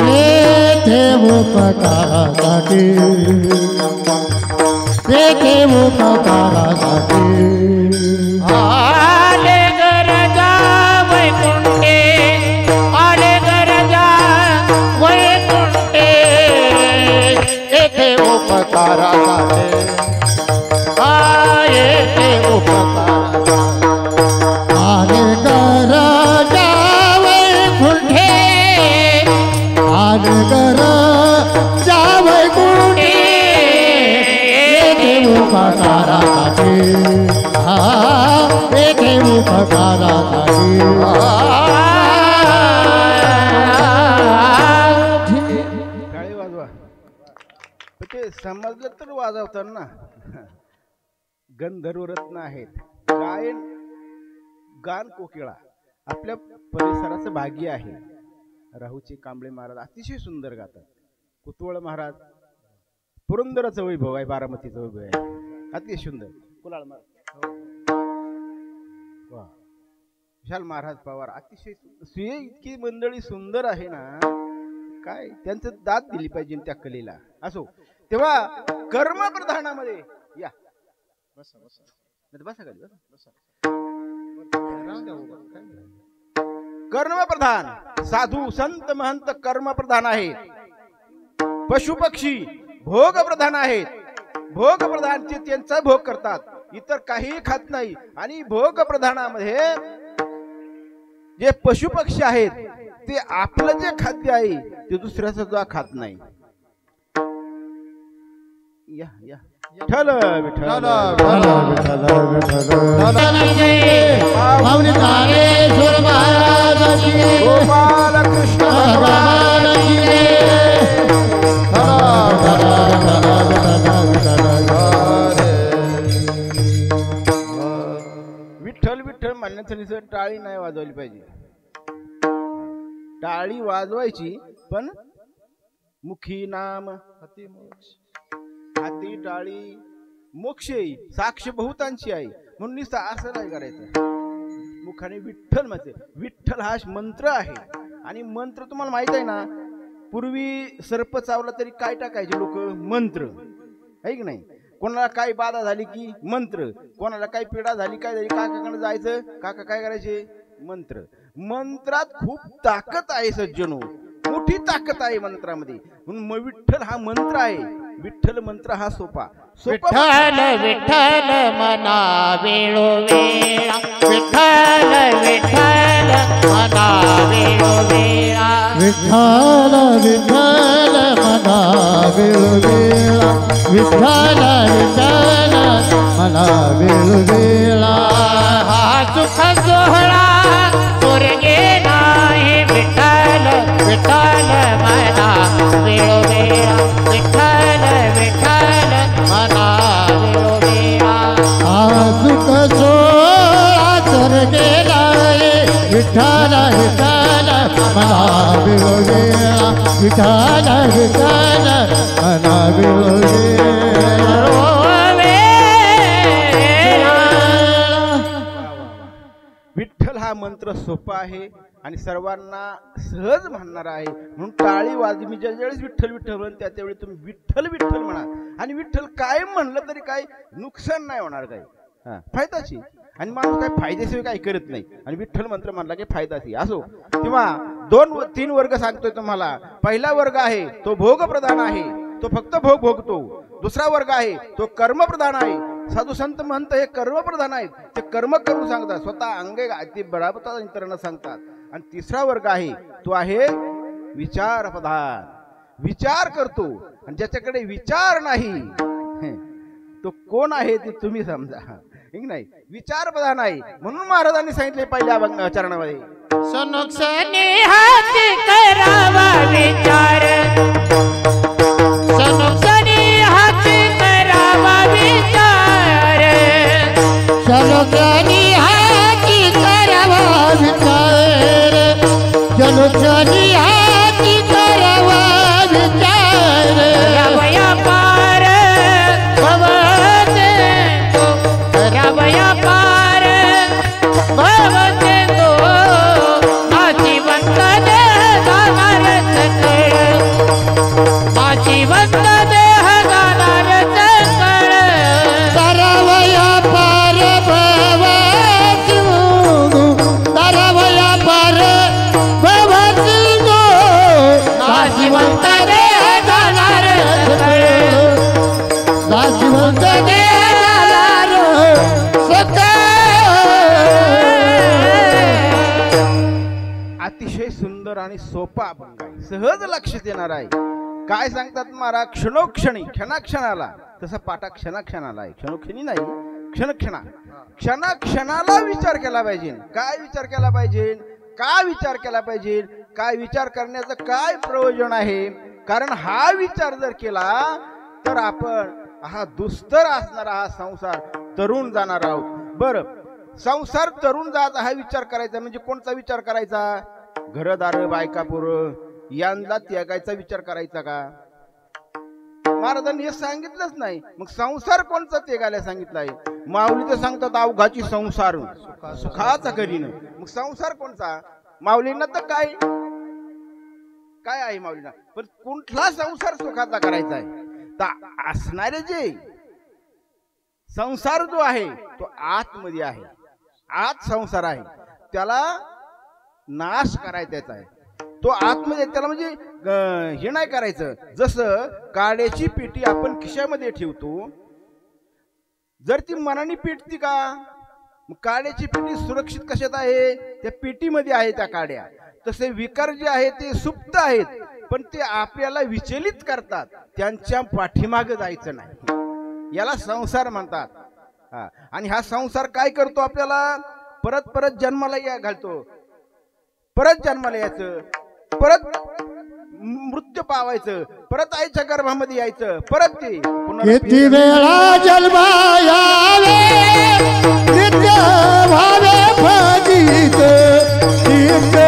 येथे उपकारासाठी, येथे उपकारासाठी आले गरजा वैकुंठे, आले गरजा वैकुंठे, येथे उपकारासाठी, येथे उपकारासाठी. आले गरजा वैकुंठे, आले गरजा वैकुंठे, येथे उपकारासाठी, येथे उपकारासाठी. टाळी वाजवा. ते समजलं तर वाजवतात ना. गंधर्व रत्न आहेत. गायन गान कोकिळा आपल्या परिसराचं भाग्य आहे. राहूचे कांबळे महाराज अतिशय सुंदर गातात. कुतवळ महाराज, पुरंदराचं वैभव आहे, बारामतीचं वैभव आहे, अतिशय सुंदर. कुलाळ महाराज, वा. विशाल महाराज पवार, अतिशय सुये. इतकी मंडळी सुंदर आहे ना, काय त्यांचं दाद दिली पाहिजे त्या कलेला. असो, तेव्हा कर्म प्रधानामध्ये या बसा बसा बसा खाली बसा. कर्मप्रधान, साधू संत महंत कर्मप्रधान आहेत. पशु पक्षी भोगप्रधान आहेत. भोगप्रधान त्यांचा भोग करतात, इतर काही खात नाही. आणि भोगप्रधानामध्ये जे पशु पक्षी आहेत ते आपलं जे खाद्य आहे ते दुसऱ्याचं सुद्धा खात नाही. या या विठ्ठल विठ्ठल माऊली ज्ञानेश्वर महाराजांची जय. गोपाल कृष्ण भगवानाची जय. विठ्ठल विठ्ठल म्हणण्यासाठी टाळी नाही वाजवली पाहिजे. टाळी वाजवायची पण मुखी नाम हाती टाळी मोक्ष येई. साक्ष बहुतांची आहे म्हणून नुसतं असं नाही करायचं. मुखाने विठ्ठल म्हणते. विठ्ठल हा मंत्र आहे. आणि मंत्र तुम्हाला माहित आहे ना, पूर्वी सर्प चावला तरी काय टाकायचे लोक? मंत्र आहे की नाही. कोणाला काय बाधा झाली की मंत्र, कोणाला काही पीडा झाली काय झाली काकाकडे जायचं, काका काय करायचे? मंत्र. मंत्रात खूप ताकद आहे सज्जनो, मोठी ताकद आहे मंत्रामध्ये. म्हणून विठ्ठल हा मंत्र आहे. विठ्ठल मंत्र हा सोपा विठ्ठल विठ्ठल मना वेळोवेळा, विठ्ठल विठ्ठल मना वेळोवेळा, विठ्ठल विठ्ठल मना वेळोवेळा, विठ्ठल विठ्ठल मना वेळोवेळा. हा सुख सोहळा स्वर्गे नाही. विठ्ठल विठ्ठल मना वेळोवेळा, विठ्ठल विठ्ठल मना वेळोवेळा. सुख सोळा स्वर्गे नाही. विठ्ठल विठ्ठल मना वेळोवेळा, विठ्ठल विठ्ठल मना वेळोवेळा. विठ्ठल हा मंत्र सोपा आहे आणि सर्वांना सहज म्हणणार आहे. म्हणून टाळी वाजवी. मी ज्यावेळेस विठ्ठल विठ्ठल म्हणून त्यावेळी तुम्ही विठ्ठल विठ्ठल म्हणा. आणि विठ्ठल काय म्हणलं तरी काय नुकसान नाही होणार, काय फायदाची. आणि माणूस काय फायदेशिवाय काही करत नाही. आणि विठ्ठल मंत्र म्हणला की फायदाची असो. तेव्हा 2-3 वर्ग सांगतोय तुम्हाला. पहिला वर्ग आहे तो भोगप्रधान आहे, तो फक्त भोग भोगतो. दुसरा वर्ग आहे तो कर्मप्रधान आहे. साधू संत महंत हे कर्मप्रधान आहेत, ते कर्म करून सांगतात, स्वतः अंगे ते बराबर इतरांना सांगतात. आणि तिसरा वर्ग आहे तो आहे विचार प्रधान, विचार करतो. आणि ज्याच्याकडे विचार नाही तो कोण आहे ते तुम्ही समजा, नाही. विचार प्रधान आहे. म्हणून महाराजांनी सांगितले पहिल्या चरणामध्ये, सनुक्षणे हाती करावा विचार, सनुक्षणे हाती करावा विचार, सनुक्षणी हाती करावा विचार, सनुक्षणी हाती करावा विचार. रावया पार भवते तो, रावया पार भवते तो, नाशिवंत देह जाणार सकळ, नाशिवंत देह जाणार सकळ. तरवया पार भवती तरवया पार भवती नाशिवंत देह जाणार सकळ, नाशिवंत देह जाणार सकळ. अतिशय सुंदर आणि सोपा अभंग आहे, सहज लक्षात येणार आहे. काय सांगतात महाराज? क्षणोक्षणी, क्षणाक्षणाला. तसा पाठा क्षणाक्षणाला आहे, क्षणोक्षणी नाही, क्षणक्षणा. क्षणाक्षणाला विचार केला पाहिजे. काय विचार केला पाहिजे? काय विचार केला पाहिजे? काय विचार करण्याचं काय प्रयोजन आहे? कारण हा विचार जर केला तर आपण हा दुस्तर असणारा हा संसार तरुण जाणार आहोत. बरं, संसार तरुण जायचा हा विचार करायचा म्हणजे कोणता विचार करायचा? घरदार बायका पोरं यांना त्यागायचा विचार करायचा का? महाराजांनी हे सांगितलंच नाही. मग संसार कोणचा त्यागायला सांगितलाय? माऊली तर सांगतात अवघाची संसार सुखाचा करीन. मग संसार कोणचा? माऊलींना तर काय काय आहे माऊलींना, पण कुठला संसार सुखाचा करायचा आहे? तर असणारे जे संसार जो आहे तो आतमध्ये आहे, आत संसार आहे. त्याला नाश करायचा आहे. तो आतमध्ये त्याला म्हणजे हे नाही करायचं. जसं काड्याची पेटी आपण खिशामध्ये ठेवतो, जर ती मनाने पेटती का? मग काड्याची पेटी सुरक्षित कशात आहे? त्या पेटीमध्ये आहे त्या काड्या. तसे विकार जे आहेत ते सुप्त आहेत, पण ते आपल्याला विचलित करतात. त्यांच्या पाठीमागे जायचं नाही. याला संसार म्हणतात. आणि हा संसार काय करतो? आपल्याला परत परत जन्माला घालतो. परत जन्माला यायचं, परत मृत्यू पावायचं, परत आईच्या गर्भामध्ये यायचं, परत ते किती वेळा जन्मा यावे नित्य भावे भजित, नित्य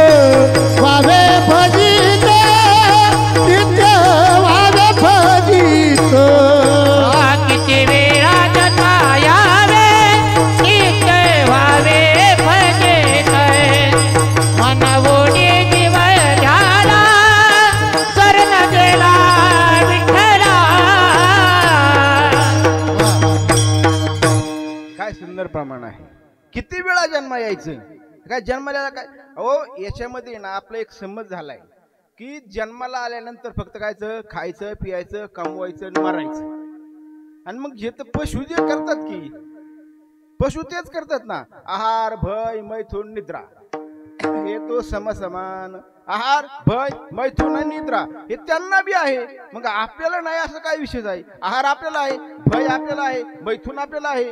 भावे भजित, नित्य भावे भजित. किती वेळा जन्मा यावे नित्य भावे भजित, मनवोनी जीव झाला शरण गेला विठ्ठला. काय सुंदर प्रमाण आहे. किती वेळा जन्म यायचं? काय जन्माला काय? अहो, याच्यामध्ये ना आपला एक समज झालाय की जन्माला आल्यानंतर फक्त कायचं खायचं, पियायचं, कमवायचं आणि मरायचं. आणि मग जे तर पशु जे करतात की पशु तेच करतात ना. आहार, भय, मैथुन, निद्रा, हे तो समसमान. आहार, भय, मैथुन आणि निद्रा हे त्यांना बी आहे. मग आपल्याला नाही असं काय विशेष आहे? आहार आपल्याला आहे, भय आपल्याला आहे, मैथुन आपल्याला आहे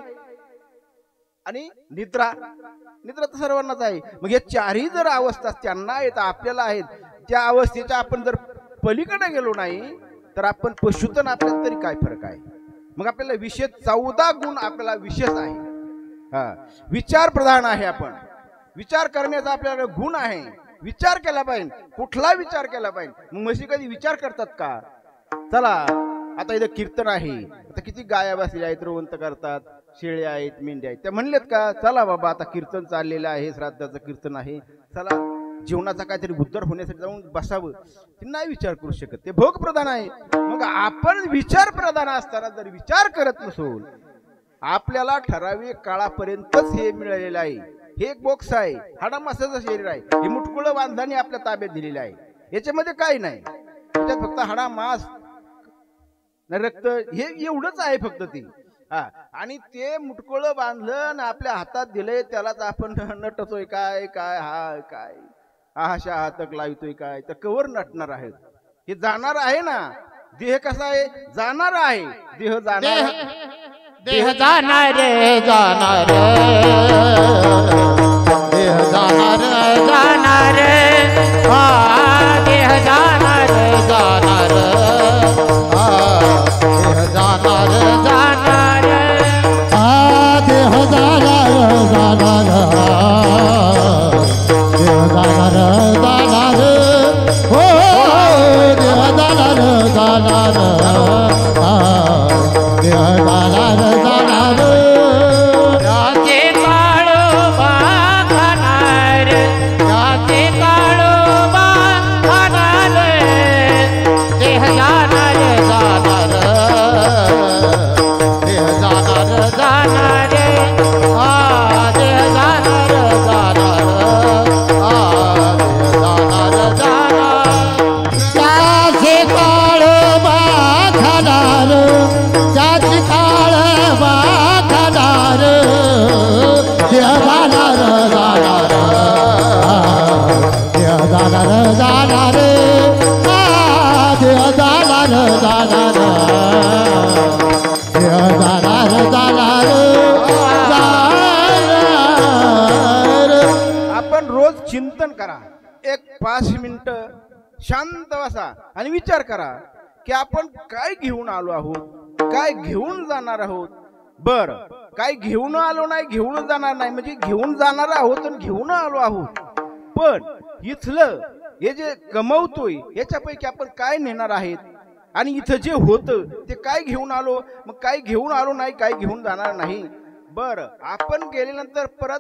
आणि निद्रा तर सर्वांनाच आहे. मग हे चारही जर अवस्था त्यांना आहेत, आपल्याला आहेत, त्या अवस्थेच्या आपण जर पलीकडे गेलो नाही तर आपण पशुतन आपल्यात तरी काय फरक आहे? मग आपल्याला विशेष 14 गुण आपल्याला विशेष आहे. विचार प्रधान आहे. आपण विचार करण्याचा आपल्याला गुण आहे. विचार केला पाहिजे. कुठला विचार केला पाहिजे? मग म्हशी कधी विचार करतात का? चला आता इथं कीर्तन आहे, आता किती गाया बसलेल्या आहेत, रवंत करतात, शेळ्या आहेत, मेंढ्या आहेत, त्या म्हणलेत का चला बाबा आता कीर्तन चाललेलं आहे, श्राद्धाचं कीर्तन आहे, चला जीवनाचा काहीतरी उद्धार होण्यासाठी जाऊन बसावं? ते नाही विचार करू शकत. ते भोग प्रधान आहे. मग आपण विचार प्रधान असताना जर विचार करत नसोल, आपल्याला ठराविक काळापर्यंतच हे मिळालेलं आहे. हे एक बॉक्स आहे, हाडामासाचं शरीर आहे, हे मुटकुळं बांधणी आपल्या ताब्यात दिलेलं आहे. याच्यामध्ये काही नाही. त्याच्यात फक्त हाडा, मांस, रक्त हे एवढंच आहे फक्त ते. आणि ते मुटकुळं बांधलं आणि आपल्या हातात दिलंय, त्यालाच आपण नटतोय काय काय हा काय आशा हातक लावतोय काय, तर कवर नटणार आहेत? हे जाणार आहे ना. देह कसा आहे? जाणार आहे. देह जाणार, देह जाणार जाणार, देह जाणार जाणार, देह जाणार जाणार, देह जाणार जाणार, देह जाणार जाणार, देह जाणार जाणार, हो देह जाणार जाणार, देह जाणार जाणार. याचे काळोबा खाणार, याचे काळोबा खाणार, देह जाणार जाणार, देह जाणार जाणार, देह जाणार जाणार, देह जाणार जाणार. त्याचे काळोबा खाणार, त्याची काळोबा खाणार, देह जाणार जाणार, देह जाणार जाणार, देह जाणार जाणार, देह जाणार जाणार, जाणार. आपण रोज चिंतन करा. एक 5 मिनिटं शांत बसा आणि विचार करा की आपण काय घेऊन आलो आहोत, काय घेऊन जाणार आहोत. बर, काय घेऊन आलो नाही, घेऊन जाणार नाही, म्हणजे घेऊन जाणार आहोत आणि घेऊन आलो आहोत. पण इथलं हे जे कमवतोय याच्यापैकी आपण काय नेणार आहेत? आणि इथं जे होतं ते काय घेऊन आलो, मग काय घेऊन आलो नाही, काय घेऊन जाणार नाही. बर, आपण गेल्यानंतर परत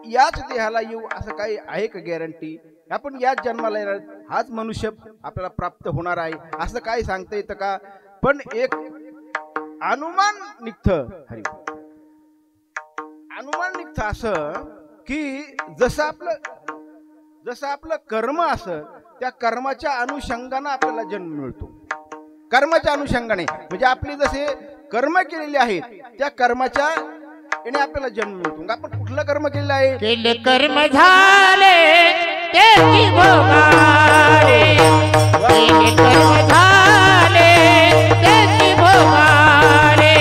याच देहाला येऊ असं काही आहे का गॅरंटी? आपण याच जन्माला येणार, हाच मनुष्य आपल्याला प्राप्त होणार आहे असं काय सांगता येतं का? पण एक अनुमान निघतं. हरी अनुमान निघतं असं की जसं आपलं जसं आपलं कर्म असं त्या कर्माच्या अनुषंगाने आपल्याला जन्म मिळतो. कर्माच्या अनुषंगाने म्हणजे आपले जसे कर्म केलेले आहेत त्या कर्माच्या याने आपल्याला जन्म मिळतो. आपण कुठलं कर्म केलेलं आहे? केले कर्म झाले त्याची भोगाले, केले कर्म झाले त्याची भोगाले,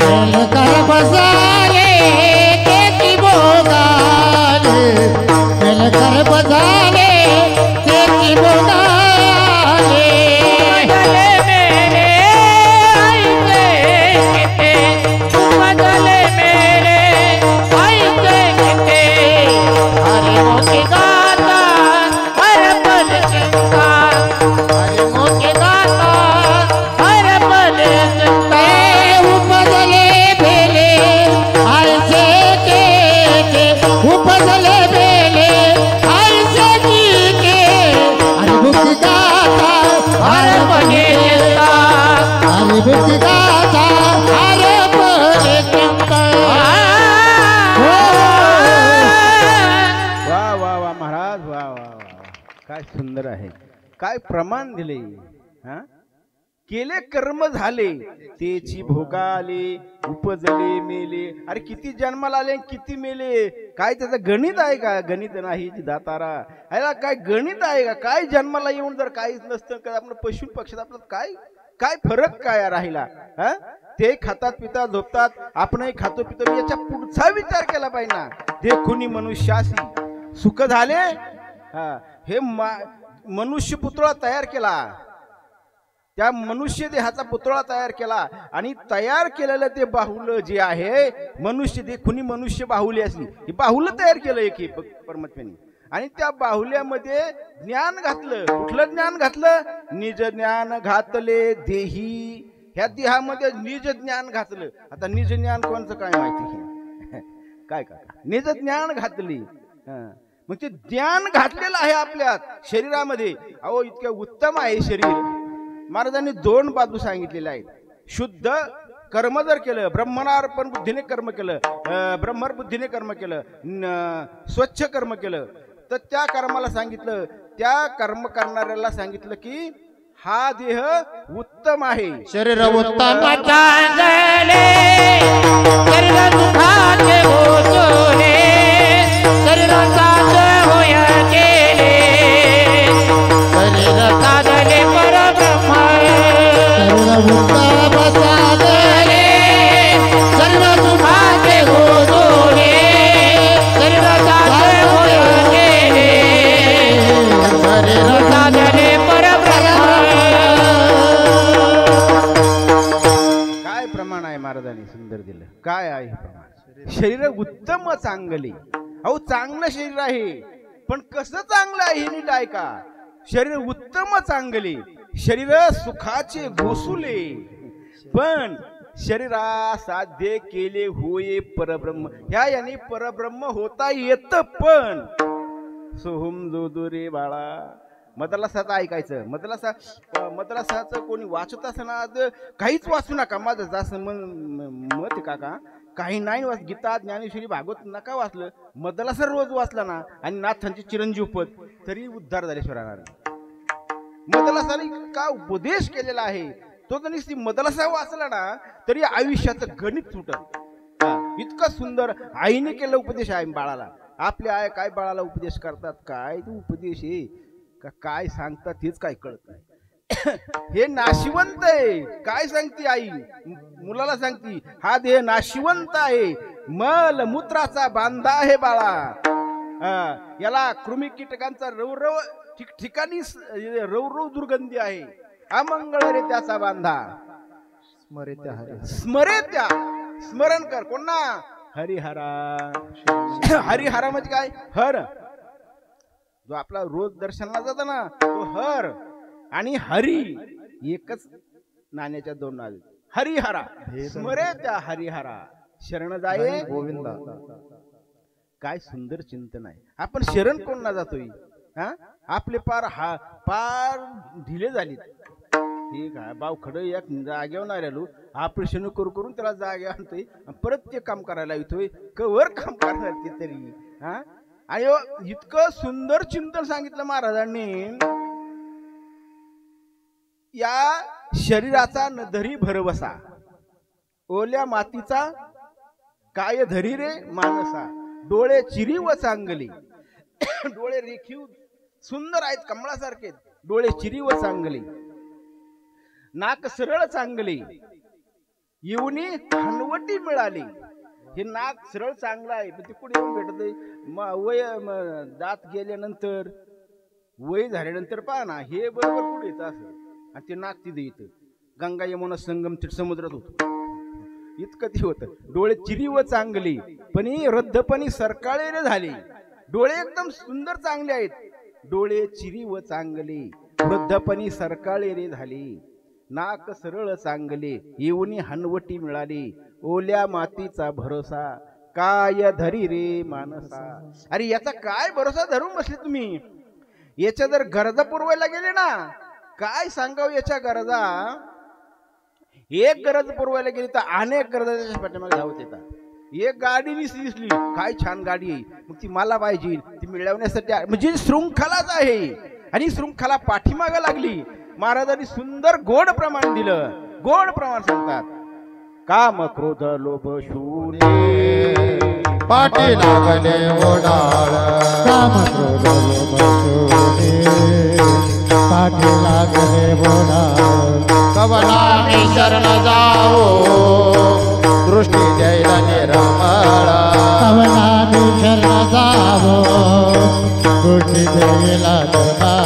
केले कर्म झाले त्याची भोगाले, केले कर्म झाले त्याची भोगाले. काय सुंदर आहे, काय प्रमाण दिले. केले कर्म झाले तेची भोगाले, उपजले मेले. अरे किती जन्माला आले किती मेले, काय त्याचं गणित आहे का? गणित नाही दातारा, ह्याला काय गणित आहे का? काय जन्माला येऊन जर काहीच नसतं का आपलं पशु पक्षात आपलं काय काय फरक काय राहिला? ते खातात पितात झोपतात, आपणही खातो पितो. याच्या पुढचा विचार केला पाहिजे ना. ते कुणी मनुष्यासी सुख झाले, हे मनुष्य पुतळा तयार केला, त्या मनुष्य देहाचा पुतळा तयार केला आणि तयार केलेलं ते बाहुलं जे आहे मनुष्य देह, कुणी मनुष्य बाहुली असली, हे बाहुलं तयार केलं एक परमात्म्याने. आणि त्या बाहुल्यामध्ये ज्ञान घातलं. कुठलं ज्ञान घातलं? निज ज्ञान घातले देही. ह्या देहामध्ये निज ज्ञान घातलं. आता निज ज्ञान कोणचं काय माहिती काय काय निज ज्ञान घातली. मग ते ज्ञान घातलेलं आहे आपल्यात शरीरामध्ये. अहो इतकं उत्तम आहे शरीर. महाराजांनी दोन बाजू सांगितलेल्या आहेत. शुद्ध कर्म जर केलं, ब्रह्मणार्पण बुद्धीने कर्म केलं, ब्रह्मर बुद्धीने कर्म केलं, स्वच्छ कर्म केलं, तर त्या कर्माला सांगितलं, त्या कर्म करणाऱ्याला सांगितलं की हा देह उत्तम आहे. शरीर उत्तम चांगले, शरीर सुखाचे भोजोले, शरीर साध होय केले, शरीर साधले परब्रह्म, शरीर उत्तम साधले, शरीर सुखाचे भोजोले, शरीर साध होय केले, शरीर साधले महाराजांनी सुंदर दिलं. काय आहे प्रमाण? शरीर उत्तम चांगले. अहो चांगलं शरीर आहे, पण कसं चांगलं आहे हे नीट ऐका. शरीर उत्तम चांगले, शरीर सुखाचे घोसुले, पण शरीरा साध्य केले होय परब्रह्म. ह्या याने परब्रह्म होता येत, पण सोहम जोदो रे बाळा. मदरसाचं ऐकायचं. मदरसाचं कोणी वाचत असणार काहीच वाचू नका. माझं जास्त मत काका काही नाही वाच. गीता ज्ञानेश्वरी भागवत नका वाचलं. मदरसा रोज वाचला ना आणि नाथांची चिरंजीव पद तरी उद्धार झाल्याशिवाय राहणार नाही. मदरसाने का उपदेश केलेला आहे तो जरी मदरसा वाचला ना तरी आयुष्याचं गणित सुटत. इतका सुंदर आईने केलं उपदेश आहे बाळाला. आपल्या आई काय बाळाला उपदेश करतात, काय तो उपदेश आहे का काय सांगतात हेच काय कळत नाही. हे नाशिवंत आहे. काय सांगते आई मुलाला? सांगती हा देह नाशिवंत आहे, मल मूत्राचा बांधा आहे बाळा. याला कृमी कीटकांचा रवरव ठिकठिकाणी रवरव दुर्गंधी आहे. अमंगळ रे त्याचा बांधा. स्मरेत्या स्मरण कर. कोणा? हरिहरा. हरिहरा म्हणजे काय? हर. जो आपला रोज दर्शनाला जातो ना तो हर आणि हरी एकच नाण्याच्या दोन नावे. हरिहरा स्मरे त्या हरिहरा शरण जाये गोविंदा. काय सुंदर चिंतन आहे. आपण शरण कोणला जातोय? आपले पार ढिले झाले. ठीक आहे बाव खडं एक जागेवर नाही राहिलो, ऑपरेशन करून त्याला जागे आणतोय परत ते काम करायला येतोय. कवर काम करणार ते तरी. आणि इतकं सुंदर चिंतन सांगितलं महाराजांनी, या शरीराचा न धरी भरवसा, ओल्या मातीचा काय धरी रे मानसा, डोळे चिरी व चांगली, डोळे रेखीव सुंदर आहेत कमळासारखे, डोळे चिरी व चांगली, नाक सरळ चांगली, येऊनी हनवटी मिळाली. हे नाक सरळ चांगलं आहे पण ते कुठे येऊन भेटत वय दात गेल्यानंतर वय झाल्यानंतर पहा ना हे बरोबर कुठे येतं असं, आणि ते नाक तिथे येतं. गंगा यमुना संगम ते समुद्रात होतो इतकं ते होतं. डोळे चिरी व चांगली पण रद्दपणी सरकाळेरे झाली. डोळे एकदम सुंदर चांगले आहेत, डोळे चिरी व चांगली, वृद्धपणी सरकाळेरे झाली. नाक सरळ चांगले, येऊनी हनवटी मिळाली, ओल्या मातीचा भरोसा काय धरी रे मानसा. अरे याचा काय भरोसा धरून बसले तुम्ही. याच्या जर गरजा पुरवायला गेले ना, काय सांगावं याच्या गरजा. एक गरज पुरवायला गेली तर अनेक गरजा त्याच्या पाठीमागे धावत येतात. एक गाडी दिसली, काय छान गाडी आहे, मग ती मला पाहिजे, ती मिळवण्यासाठी म्हणजे शृंखलाच आहे. आणि शृंखला पाठीमागे लागली. महाराजांनी सुंदर गोड प्रमाण दिलं. गोड प्रमाण सांगतात, काम क्रोध लोभ शून्य पाठी लागले ओढाळ, काम क्रोध लोभ शून्य पाठी लागले ओढाळ. कवनामी शरण जाओ दृष्टी द्यायला निरमळा, कवनामी शरण जावो दृष्टी द्यायला निरमळा.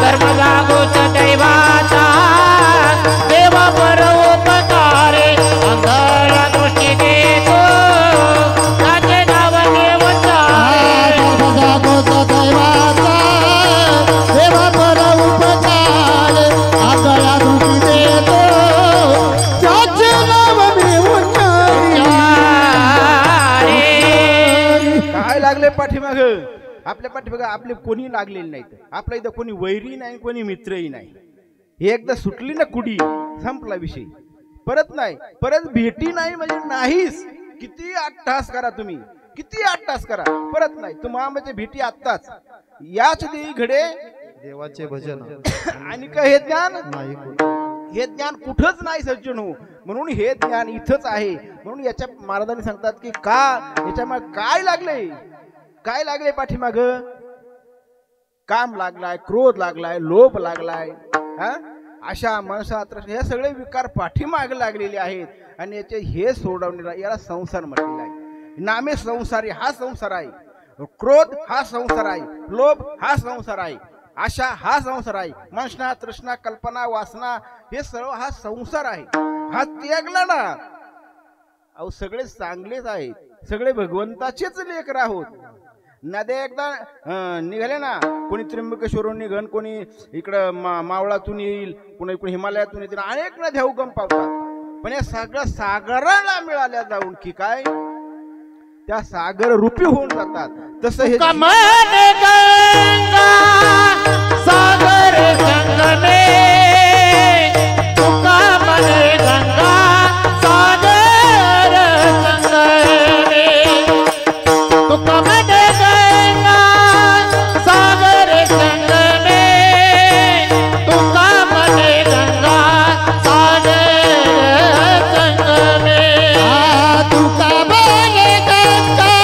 धर्म जागोच दैवाचा देव पर उपकारे, अंधारा दृष्टी देतो त्याचे नाव देव चाले. धर्म जागोच दैवाचा देव पर उपकारे, अंधारा दृष्टी देतो त्याचे नाव देव चाले. काय लागले पाठीमाग. आपल्या पाठीमागे आपले कोणी लागलेले नाहीत. आपल्या इथं कोणी वैरी नाही, कोणी मित्रही नाही. हे एकदा सुटली ना कुडी, संपला विषय, परत नाही. परत भेटी नाही म्हणजे नाहीच. किती 8 तास करा तुम्ही, किती 8 तास करा, परत नाही. तुम्हाला भेटी आत्ताच. याच देवी घडे देवाचे भजन आणि काय हे ज्ञान, नाही. हे ज्ञान कुठंच नाही सज्जन हो. म्हणून हे ज्ञान इथंच आहे. म्हणून याच्या महाराजांनी सांगतात की का याच्यामुळे काय लागले, काय लागले पाठीमाग. काम लागलाय, क्रोध लागलाय, लोभ लागलाय, अशा मनसात हे सगळे विकार पाठीमाग लागलेले आहेत. आणि याचे हे सोडवण्याला याला संसार म्हटलेला आहे. नामे संसारी हा संसार आहे, क्रोध हा संसार आहे, लोभ हा संसार आहे, आशा हा संसार आहे, मनष्णा तृष्णा कल्पना वासना हे सर्व हा संसार आहे. हा त्यागला ना, अहो सगळे चांगलेच आहेत, सगळे भगवंताचेच लेकर आहोत. नद्या एकदा निघाले ना, कोणी त्र्यंबकेश्वरून निघन, कोणी इकडं मावळातून येईल, कोणी इकडून हिमालयातून येतील, अनेक नद्या उगम पावतात. पण या सगळ्या सागराला मिळाल्या जाऊन की काय त्या सागर रूपी होऊन जातात. तसं हे कमल गंगा सागर संगमे, तुका मने गंगा सागर संगमे, तुका मने गंगा सागर संगमे, तुका मने गंगा सागर संगमे. तुका बने गंगा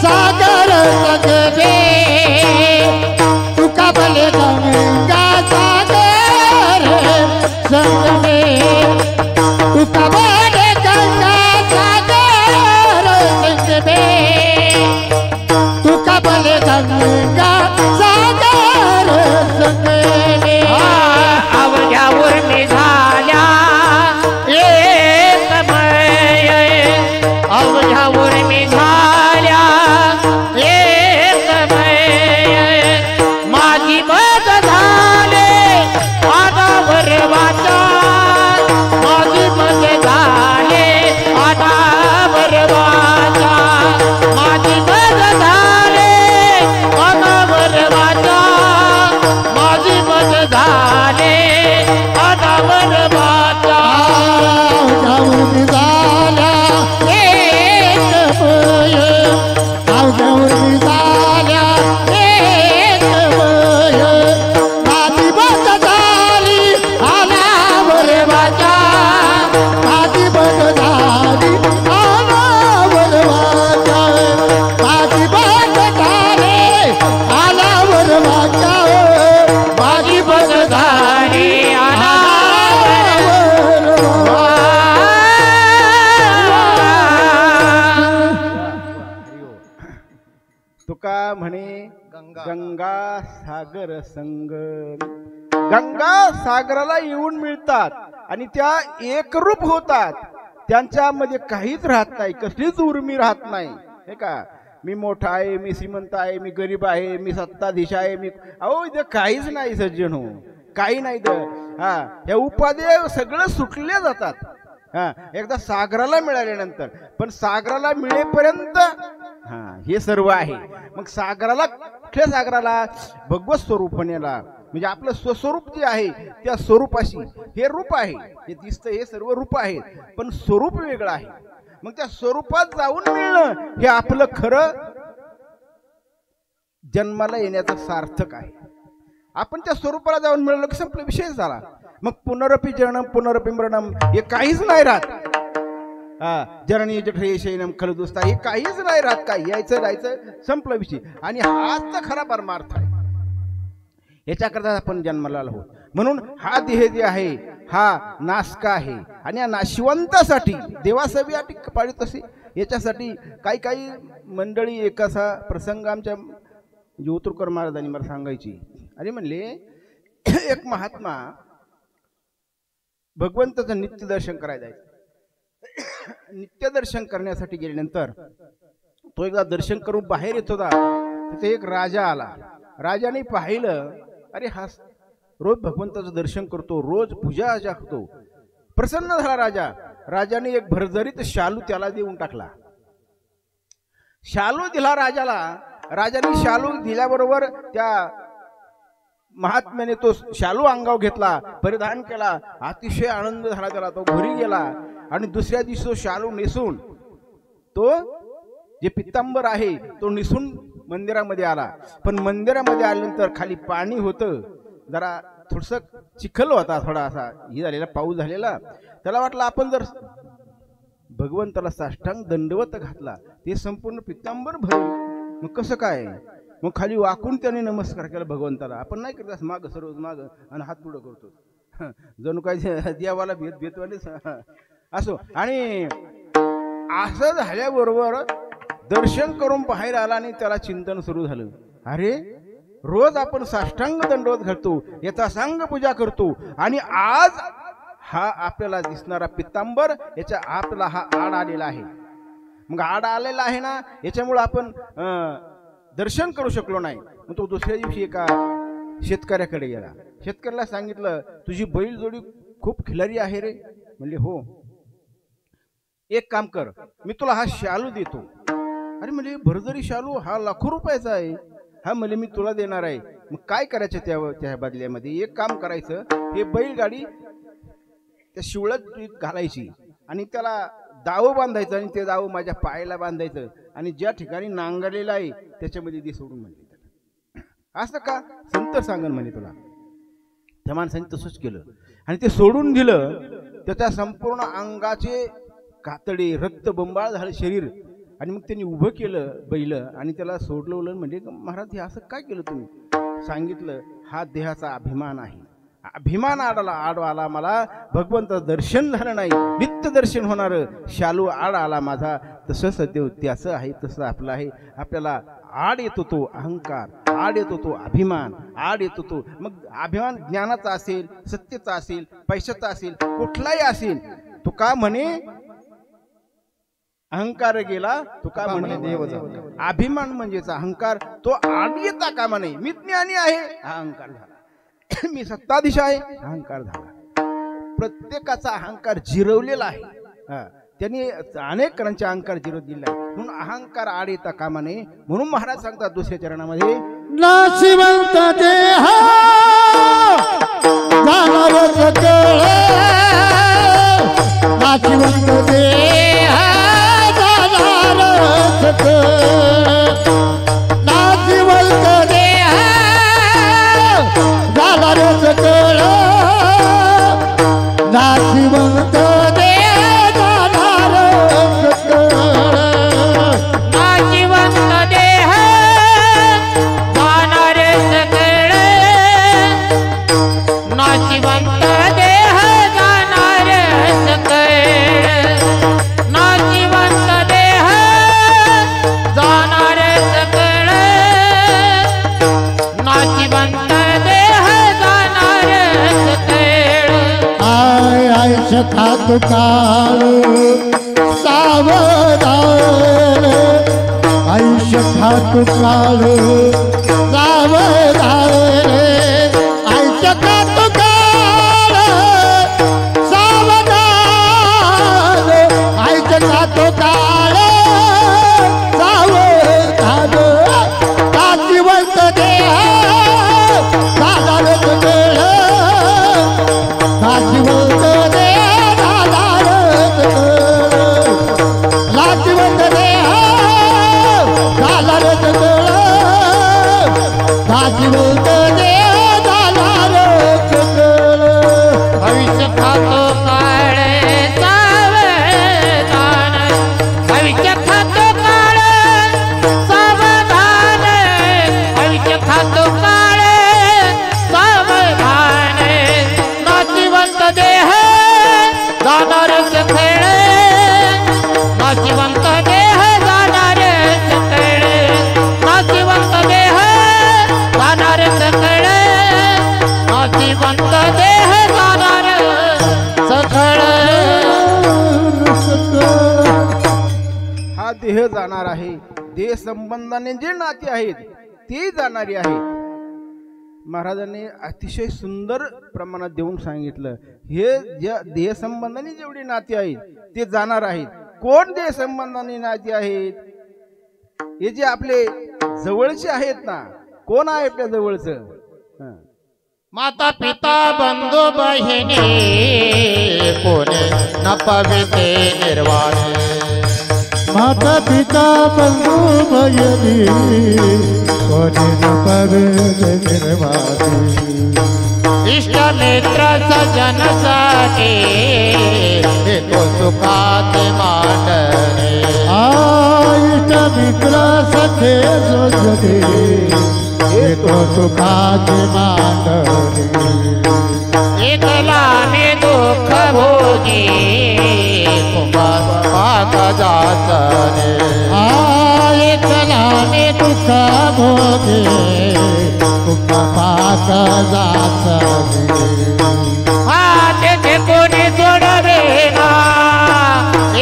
सागर संगमे, तुका बने गंगा सागर संगमे, तुका बने गंगा सागर संगमे. तुका म्हणे गंगा सागर संगम. गंगा सागराला येऊन मिळतात आणि त्या एकरूप होतात. त्यांच्यामध्ये काहीच राहत नाही, कसलीच उर्मी राहत नाही. हे का मी मोठा आहे, मी श्रीमंत आहे, मी गरीब आहे, मी सत्ताधीश आहे, मी अहो इथं काहीच नाही सज्जन हो, काही नाही तर. हा या उपाध्या सगळं सुटले जातात. हा एकदा सागराला मिळाल्यानंतर. पण सागराला मिळेपर्यंत हा हे सर्व आहे. मग सागराला, कुठल्या सागराला? भगवत स्वरूपनेला, म्हणजे आपलं स्वस्वरूप जे आहे त्या स्वरूपाशी. हे रूप आहे, हे दिसतं, हे सर्व रूप आहे, पण स्वरूप वेगळं आहे. मग त्या स्वरूपात जाऊन मिळणं हे आपलं खरं जन्माला येण्याचं सार्थक आहे. आपण त्या स्वरूपाला जाऊन मिळालं की संपला, विषय झाला. मग पुनरपि जननम पुनरपि मरणम हे काहीच नाही राहत. जननी जठरे शयनम खलदुस्ता हे काहीच नाही राहत. काय यायचं जायचं, संपला विषय. आणि हाच तर खरा परमार्थ आहे. याच्याकरता आपण जन्माला आलो. म्हणून हा देह जे आहे हा नासका आहे. आणि या नाशिवंतासाठी देवासभेसाठी पाळीत असे. याच्यासाठी काही काही मंडळी, एक असा प्रसंग आमच्या ज्योतिर्कर महाराजांनी मला सांगायची. अरे म्हणले एक महात्मा भगवंताचं नित्य दर्शन करायला जायचं. नित्य दर्शन करण्यासाठी गेल्यानंतर तो एकदा दर्शन करून बाहेर येत होता. तिथे एक राजा आला. राजाने पाहिलं, अरे हा रोज भगवंताचं दर्शन करतो, रोज पूजा अर्चा करतो. प्रसन्न झाला राजा. राजाने एक भरजरीत शालू त्याला देऊन टाकला. शालू दिला राजाला. राजाने शालू दिल्याबरोबर त्या महात्म्याने तो शालू अंगावर घेतला, परिधान केला. अतिशय आनंद झाला त्याला. तो घरी गेला आणि दुसऱ्या दिवशी तो शालू नेसून, तो जे पित्तांबर आहे तो नेसून मंदिरामध्ये आला. पण मंदिरामध्ये आल्यानंतर खाली पाणी होतं, जरा थोडंसं चिखल होता, थोडासा हे झालेला, पाऊस झालेला. त्याला वाटलं आपण जर भगवंताला साष्टांग दंडवत घातला ते संपूर्ण पित्तांबर भरेल. मग कसं काय? मग खाली वाकून त्याने नमस्कार केला भगवंताला. आपण नाही करत माग, सर्व माग आणि हात पुढं करतो, जणू काय देवाला भेटवाले असो. आणि असं झाल्याबरोबर दर्शन करून बाहेर आला आणि त्याला चिंतन सुरू झालं. अरे रोज आपण साष्टांग दंडवत घालतो, याचा सांग पूजा करतो, आणि आज हा आपल्याला दिसणारा पित्तांबर, याच्या आपला हा आड आलेला आहे. मग आड आलेला आहे ना, याच्यामुळे आपण दर्शन करू शकलो नाही. मग तो दुसऱ्या दिवशी एका शेतकऱ्याकडे गेला. शेतकऱ्याला सांगितलं, तुझी बैल जोडी खूप खिलारी आहे रे. म्हणले हो. एक काम कर, मी तुला हा शालू देतो. अरे म्हणजे भरजरी शालू हा लाखो रुपयाचा आहे. हा म्हणजे मी तुला देणार आहे. मग काय करायचं त्या बदल्यामध्ये? एक काम करायचं, हे बैलगाडी त्या शिवळात घालायची आणि त्याला दाव बांधायचं, आणि ते दाव माझ्या पायाला बांधायचं, आणि ज्या ठिकाणी नांगरलेला आहे त्याच्यामध्ये दे सोडून. म्हणले असं का? संत सांगन म्हणे तुला. त्या माणसाने तसंच केलं आणि ते सोडून दिलं. त्याच्या संपूर्ण अंगाचे कातडे, रक्त बंबाळ झालं शरीर. आणि मग त्यांनी उभं केलं बैल आणि त्याला सोडलं. म्हणजे महाराज हे असं काय केलं तुम्ही? सांगितलं, हा देहाचा अभिमान आहे. अभिमान आड आला मला, भगवंताचं दर्शन झालं नाही, नित्य दर्शन होणार शालू आड आला माझा. तसं सत्य त्याचं आहे, तसं आपलं आहे. आपल्याला आड येतो तो अहंकार, आड येतो तो अभिमान, आड येतो तो. मग अभिमान ज्ञानाचा असेल, सत्याचा असेल, पैशाचा असेल, कुठलाही असेल. तो का म्हणे अहंकार गेला, तो का म्हणे देव झाला. अभिमान म्हणजेच अहंकार, तो आड येता कामा नये. मी ज्ञानी आहे, अहंकार झाला. मी सत्ताधीश आहे, अहंकार झाला. प्रत्येकाचा अहंकार जिरवलेला आहे. त्यांनी अनेक जणांचे अहंकार जिरव दिला. म्हणून अहंकार आड येता कामा नये. म्हणून महाराज सांगतात दुसऱ्या चरणामध्ये, नाशिवंत देह जाणारच कळ, नाशिवंत देह जाणारच कळ, नाशिवंत देह जाणारच कळ, नाशिवंत खातो काळ सावधान आयुष्य खातो काळ सावधान आयुष्य खातो काळ सावधान आयुष्य खातो काळ सावधान नाशिवंत देह साधारण वेळ नाशिवंत देह साधारण नाशिवंत देह साधारण नाशिवंत देह साधारण भविष्य खातो काळे सावधान भविष्य खातो काळे सावधान भविष्य खातो काळे सावधान नाशिवंत देह जाणारच खेळे नाशिवंत देह जाणारच खेळे नाशिवंत देह जाणारच खेळे नाशिवंत देह जाणार सखळे हा देह जाणार आहे, देह संबंधाने जे नाते आहेत ते जाणारी आहेत. महाराजांनी अतिशय सुंदर प्रमाणात देऊन सांगितलं, हे ज्या देह संबंधाने जेवढी नाते आहेत ते जाणार आहेत. कोण देह संबंधाने नाते आहेत? हे जे आपले जवळचे आहेत ना, कोण आहे आपल्या जवळचं? माता पिता बंधू बहिणी कोणी न पविते निर्वाणे माता पिता बंधू भयनी कोणी न पवित्र निर्वाणी इष्ट मित्र सजन साठी तो सुखात मांडणे इष्ट मित्र सखे सोजने तो सुखाचे मांडणे एकलाने दुःख भोगी पाक जाचने एकलाने दुःख भोगे पाक जाचने तेथे कोणी सोडवे ना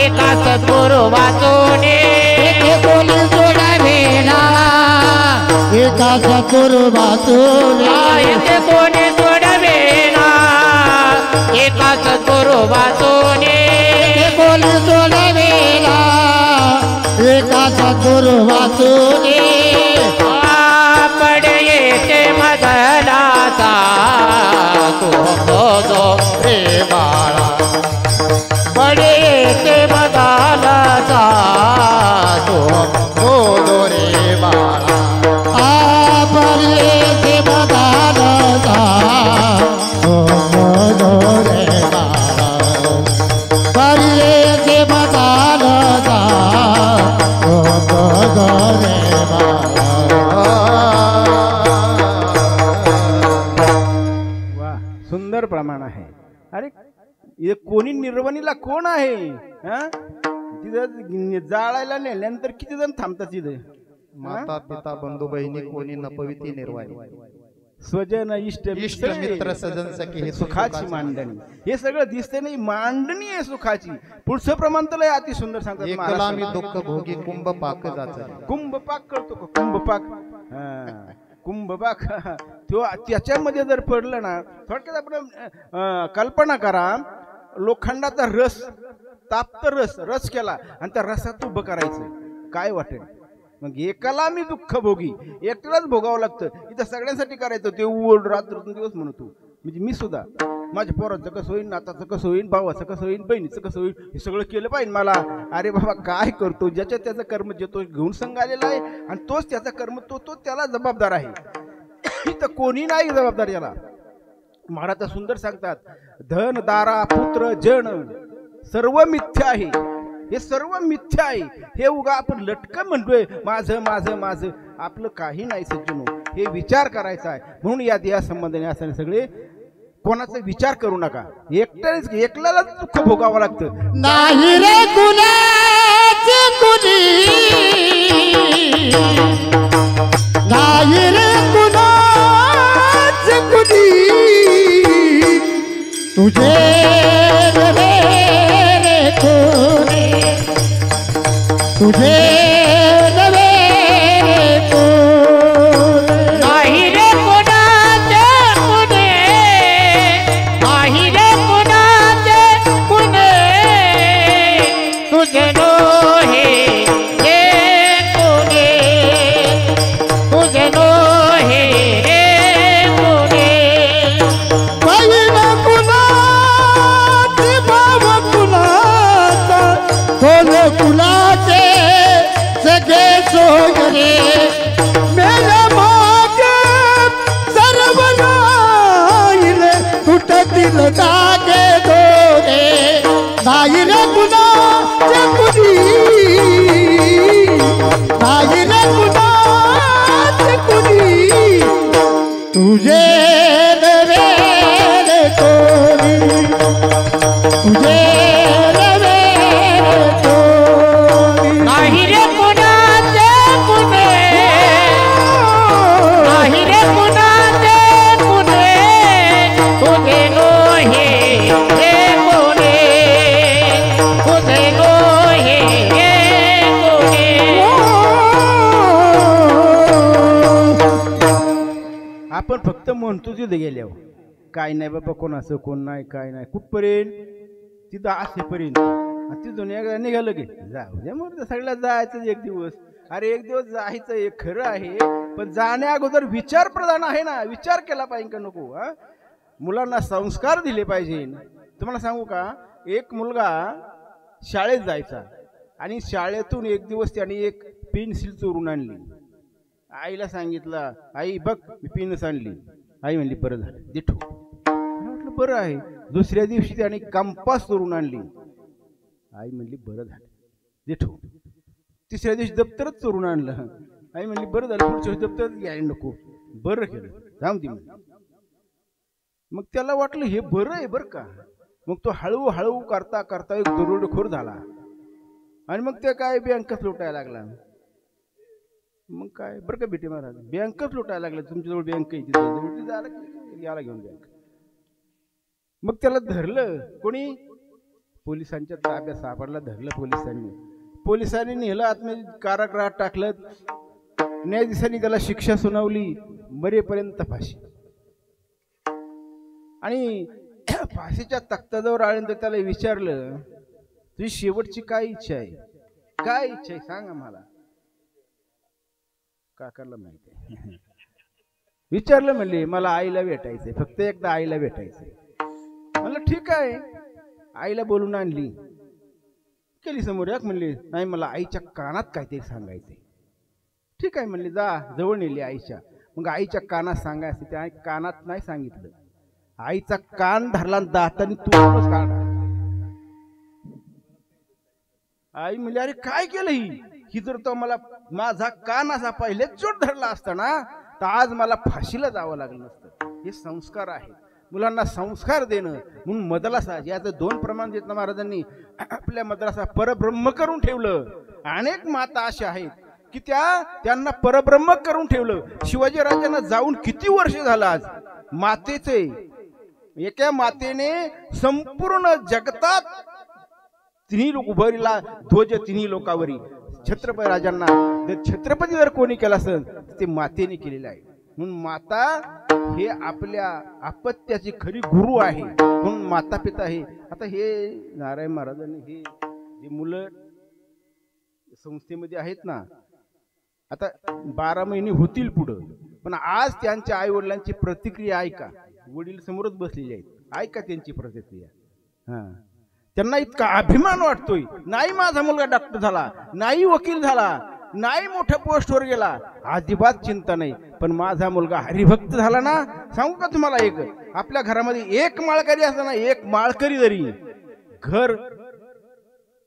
एका सद्गुरु वाचोने तेथे कोणी सोडवे ना एका सद्गुरु वाचोने येथे कोणी सोडवे ना एका सद्गुरु वाचोने कोणी सोडवे ना एका सद्गुरु वाचोने पडे येते मदनाचा तो रे बाळा पडे येते मदनाचा तो रे बाळा आपले ते बदालता ओ रे बाळा पडले ते बदालता ओ रे वा, सुंदर प्रमाण आहे. अरे हे कोणी निर्वणीला कोण आहे? तिथं जाळायला नेल्यानंतर किती जण थांबतात तिथे? माता पिता बंधू बहिणी कोणी न पविती निर्वाणी स्वजन इष्ट इष्ट मित्र सजन सखी हे सुखाची मांडणी. हे सगळं दिसते नाही, मांडणी आहे सुखाची. पुढचं प्रमाण तर अति सुंदर सांगतात एकला महाराज. मी दुःख भोगी कुंभ पाक जाचा कुंभपाक करतो का? कुंभपाक, कुंभपाक तो त्याच्यामध्ये जर पडलं ना, थोडक्यात आपण कल्पना करा, लोखंडाचा रस, ताप्त रस केला आणि त्या रसात उभं करायचं, काय वाटेल? मग एकाला मी दुःख भोगी, एकट्यालाच भोगावं लागतं. इथं सगळ्यांसाठी करायचं. ते उड रात्र दिवस म्हणतो. म्हणजे मी सुद्धा माझ्या पोराचं कसं होईल, नाताचं कसं होईल, भावाचं कसं होईल, बहिणीचं कसं होईल, हे सगळं केलं पाहिजे मला. अरे बाबा काय करतो? ज्याच्या त्याचं कर्म जे तो घेऊन संघ आलेला आहे आणि तोच त्याचा कर्म तो त्याला जबाबदार आहे. इथं कोणी नाही जबाबदार याला. महाराज सुंदर सांगतात, धन दारा पुत्र जन सर्व मिथ्या आहे. हे सर्व मिथ्या आहे. हे उगा आपण लटकन म्हणतोय माझं माझं माझं, आपलं काही नाही सज्जनो. हे विचार करायचा आहे. म्हणून या देहा संबंधाने असं सगळे कोणाचा विचार करू नका. एकल्यालाच दुःख भोगावं लागतं. नाही रे कुणाचे कुणी, नाही रे कुणाचे कुणी, तुझे रे तुझे नवे कोणी नाही रे कुणाचे कुणे नाही रे कुणाचे कुणे तुझे नो हे कुणे तुझे नो हे कुणे बहीण कुणाची भाव कुणाचा कोण कुणाचे सगळे सोयरे मेल्या मागे सर्व राहिले तुटतील जागे दोरे नाही रे कुणाचे कुणी नाही रे कुणाचे कुणी तुझे नवे कोणी तुझे नवे कोणी नाही रे कुणाचे कुणे नाही रे कुणाचे कुणे तुझे नो हे कुणे तुझे नो हे कुणे आपण फक्त म्हणतो तिथे गेल्यावर काय नाही बाबा कोणाचं कोण नाही काय नाही कुठपर्यंत तिथं असेपर्यंत आणि तिथून एकदा निघालं की जाऊ द्या मग सगळ्यात जायचं एक दिवस. अरे एक दिवस जायचं हे खरं आहे पण जाण्या अगोदर विचार प्रधान आहे ना. विचार केला पाहिजे का नको. मुलांना संस्कार दिले पाहिजे. तुम्हाला सांगू का एक मुलगा शाळेत जायचा आणि शाळेतून एक दिवस त्याने एक पेन्सिल चोरून आणली. आईला सांगितलं आई बघ मी पेनच आणली. आई म्हणली बरं झालं दे ठेव. म्हटलं बरं आहे. दुसऱ्या दिवशी त्याने कंपास चोरून आणली. आई म्हणली बरं झालं दे ठेव. तिसऱ्या दिवशी दप्तरच चोरून आणलं. आई म्हणली बरं झालं पुढच्या दिवशी दप्तरच घ्यायला नको. बरं केलं जाऊ दे म्हणली. मग त्याला वाटलं हे बरं आहे बरं का. मग तो हळूहळू करता करता एक दरोडेखोर झाला आणि मग ते काय बँकच लुटायला लागला. मग काय बरं का बेटी महाराज बँकच लुटायला लागला. तुमच्याजवळ बँक आहे तिथे याला घेऊन बँक. मग त्याला धरलं कोणी पोलिसांच्या ताब्यात सापडला. धरलं पोलिसांनी. पोलिसांनी नेलं आतमध्ये कारागृहात टाकलं. न्यायाधीशांनी त्याला शिक्षा सुनावली मरेपर्यंत फाशी. आणि फाशीच्या तख्ताजवळ आल्यानंतर त्याला विचारलं तुझी शेवटची काय इच्छा आहे. काय इच्छा आहे सांग आम्हाला. काकाला माहिती आहे. विचारलं म्हणले मला आईला भेटायचंय फक्त एकदा आईला भेटायचंय. म्हणलं ठीक आहे. आईला बोलून आणली केली समोर. एक म्हणले नाही मला आईच्या कानात काहीतरी सांगायचंय. ठीक आहे म्हणले जा. जवळ नेली आईच्या. मग आईच्या कानात सांगायचं त्या कानात नाही सांगितलं. आईचा कान धरला दाताने तोडूनच काढला. आई म्हणली अरे काय केलं ही जर तो मला माझा कान असा पहिलेच चोट धरला असता ना तर आज मला फाशीला जावं लागलं नसतं. हे संस्कार आहेत. मुलांना संस्कार देणं म्हणून मद्रासा याचं 2 प्रमाण देत महाराजांनी आपल्या मद्रासा परब्रह्म करून ठेवलं. अनेक माता अशा आहेत की त्यांना परब्रह्म करून ठेवलं. शिवाजी राजांना जाऊन किती वर्ष झालं आज मातेचे. एका मातेने संपूर्ण जगतात तिन्ही लोक उभारीला ध्वज तिन्ही लोकावरी. छत्रपती राजांना छत्रपती जर कोणी केला असेल तर ते मातेने केलेलं आहे. म्हणून माता हे आपल्या अपत्याची खरी गुरु आहे. म्हणून माता पिता हे आता हे नारायण महाराजांनी हे जे मुलं संस्थेमध्ये आहेत ना आता 12 महिने होतील पुढं पण आज त्यांच्या आई वडिलांची प्रतिक्रिया ऐका. वडील समोरच बसलेले आहेत. ऐका त्यांची प्रतिक्रिया. त्यांना इतका अभिमान वाटतोय. नाही माझा मुलगा डॉक्टर झाला नाही वकील झाला नाही मोठ्या पोस्टवर गेला अजिबात चिंता नाही पण माझा मुलगा हरिभक्त झाला ना. सांगू का तुम्हाला एक आपल्या घरामध्ये एक माळकरी असला ना एक माळकरी जरी घर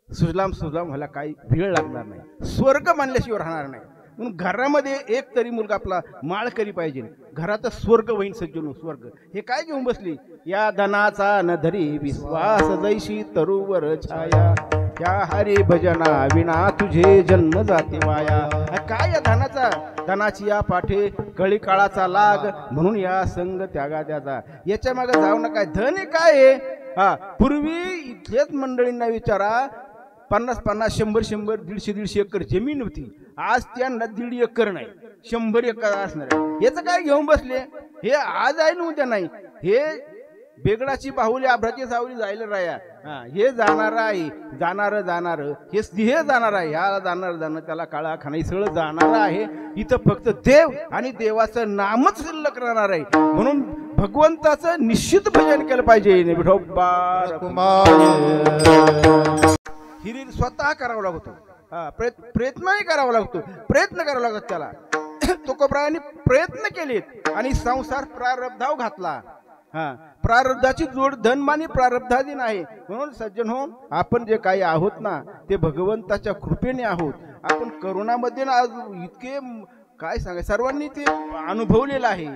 सुजलाम सुजलाम व्हायला काही वेळ लागणार नाही. स्वर्ग मानल्याशिवाय राहणार नाही. म्हणून घरामध्ये एक तरी मुलगा आपला माळकरी पाहिजे. घरात स्वर्ग होईन सज्जनो स्वर्ग. हे काय घेऊन बसली या धनाचा न धरी विश्वास जैशी तरुवर छाया या हरी भजना विना तुझे जन्म जाते वाया. काय या धनाचा धनाची या पाठे कळी काळाचा लाग म्हणून या संग त्यागा त्याचा. याच्या मागे जाऊ नका. धन काय आहे. पूर्वी इथलेच मंडळींना विचारा 50-50, 100-100, 150-150 एकर जमीन होती. आज त्यांना 1.5 एकर नाही, 100 एकर असणार आहे. याचं काय घेऊन बसले? हे आज आहे ना उद्या नाही. हे बेगडाची बाहुली आभ्राची सावली जायला राया. हे जाणार आहे, जाणार हे जाणार आहे, ह्याला जाणार त्याला काळा खाणाई सगळं जाणार आहे. इथं फक्त देव आणि देवाचं नामच शिल्लक राहणार आहे. म्हणून भगवंताचं निश्चित भजन केलं पाहिजे. हिरी स्वतः करावं लागतो, प्रयत्नही करावा लागतो, प्रयत्न करावा लागतो त्याला. तुकोबरायांनी प्रयत्न केलेत आणि संसार प्रारब्धाव घातला. प्रारब्धाची जोड धनमानी प्रारब्धादी नाही. म्हणून सज्जन हो, आपण जे काही आहोत ना ते भगवंताच्या कृपेने आहोत. आपण करोनामध्ये ना आज इतके काय सांगा सर्वांनी ते अनुभवलेलं आहे.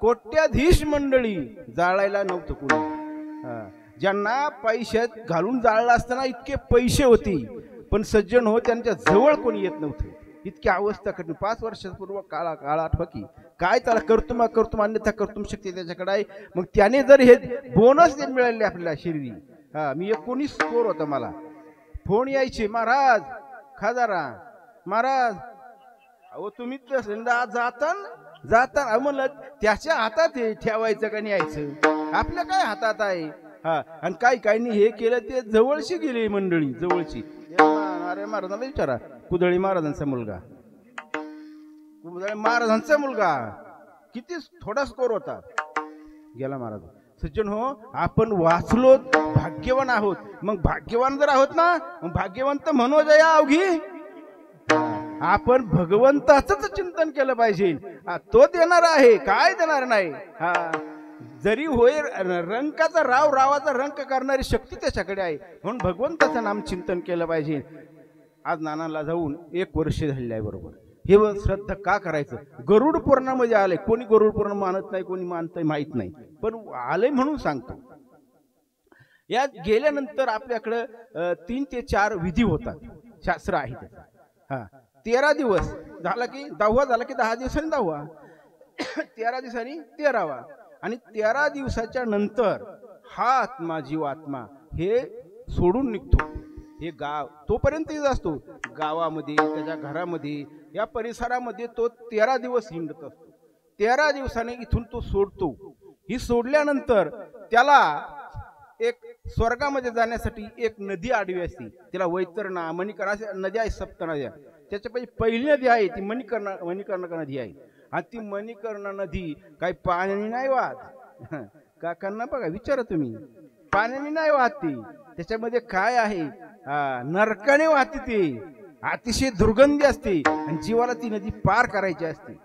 कोट्याधीश मंडळी जाळायला नव्हतं कोणी. ज्यांना पैशात घालून जाळलं असताना इतके पैसे होते, पण सज्जन हो त्यांच्या जवळ कोणी येत नव्हतं. इतकी अवस्था कठीण. 5 वर्षापूर्व काळ आठवा की काय त्याला करतो अन्यथा करतो शक्ती त्याच्याकडे आहे. मग त्याने जर हे बोनस मिळाले आपल्याला शिर्डी. मी 19 स्कोर होता, मला फोन यायचे, महाराज खासदारा महाराज अहो तुम्ही जाता म्हणलं त्याच्या हातात हे ठेवायचं का न्यायचं, आपल्या काय हातात आहे. आणि काही हे केलं ते जवळची गेली मंडळी, जवळची. अरे महाराजांना विचारा, कुदळी महाराजांचा मुलगा किती थोडा स्कोर होता, गेला महाराज. सज्जन हो, आपण वाचलो भाग्यवान आहोत. मग भाग्यवान जर आहोत ना, मग भाग्यवंत म्हणून या अवघी. आपण भगवंताचंच चिंतन केलं पाहिजे. तो देणार आहे, काय देणार नाही. जरी होय रंकाचा रावाचा रंक करणारी शक्ती त्याच्याकडे आहे. म्हणून भगवंताचं नाम चिंतन केलं पाहिजे. आज नानाला जाऊन 1 वर्ष झालेलं आहे बरोबर. हे श्रद्धा का करायचं? गरुड पुराणामध्ये आलंय. कोणी गरुड पुराण मानत नाही, कोणी मानतंय माहित नाही, पण आलंय म्हणून सांगतो. यात गेल्यानंतर आपल्याकडं 3 ते 4 विधी होतात, शास्त्र आहे त्याचं. 13 दिवस झाला की 10वा झाला की 10 दिवसांनी 10वा, 13 दिवसांनी 13वा. आणि 13 दिवसाच्या नंतर हा आत्मा जीवात्मा हे सोडून निघतो. हे गाव तोपर्यंत असतो, गावामध्ये त्याच्या घरामध्ये या परिसरामध्ये तो 13 दिवस हिंडत असतो. 13 दिवसाने इथून तो सोडतो. ही सोडल्यानंतर त्याला एक स्वर्गामध्ये जाण्यासाठी एक नदी आडवी असते, तिला वैतरणा मणिकर्णा अशा नद्या आहेत, 7 नद्या. त्याच्यापैकी पहिली नदी आहे ती मणिकर्णा नदी आहे. आणि ती मणिकर्णा नदी काही पाण्याने नाही वाहत. काकांना बघा विचारा तुम्ही, पाण्याने नाही वाहत ती. त्याच्यामध्ये काय आहे, नरकाने वाहते ती. अतिशय दुर्गंधी असते आणि जीवाला ती नदी पार करायची असते.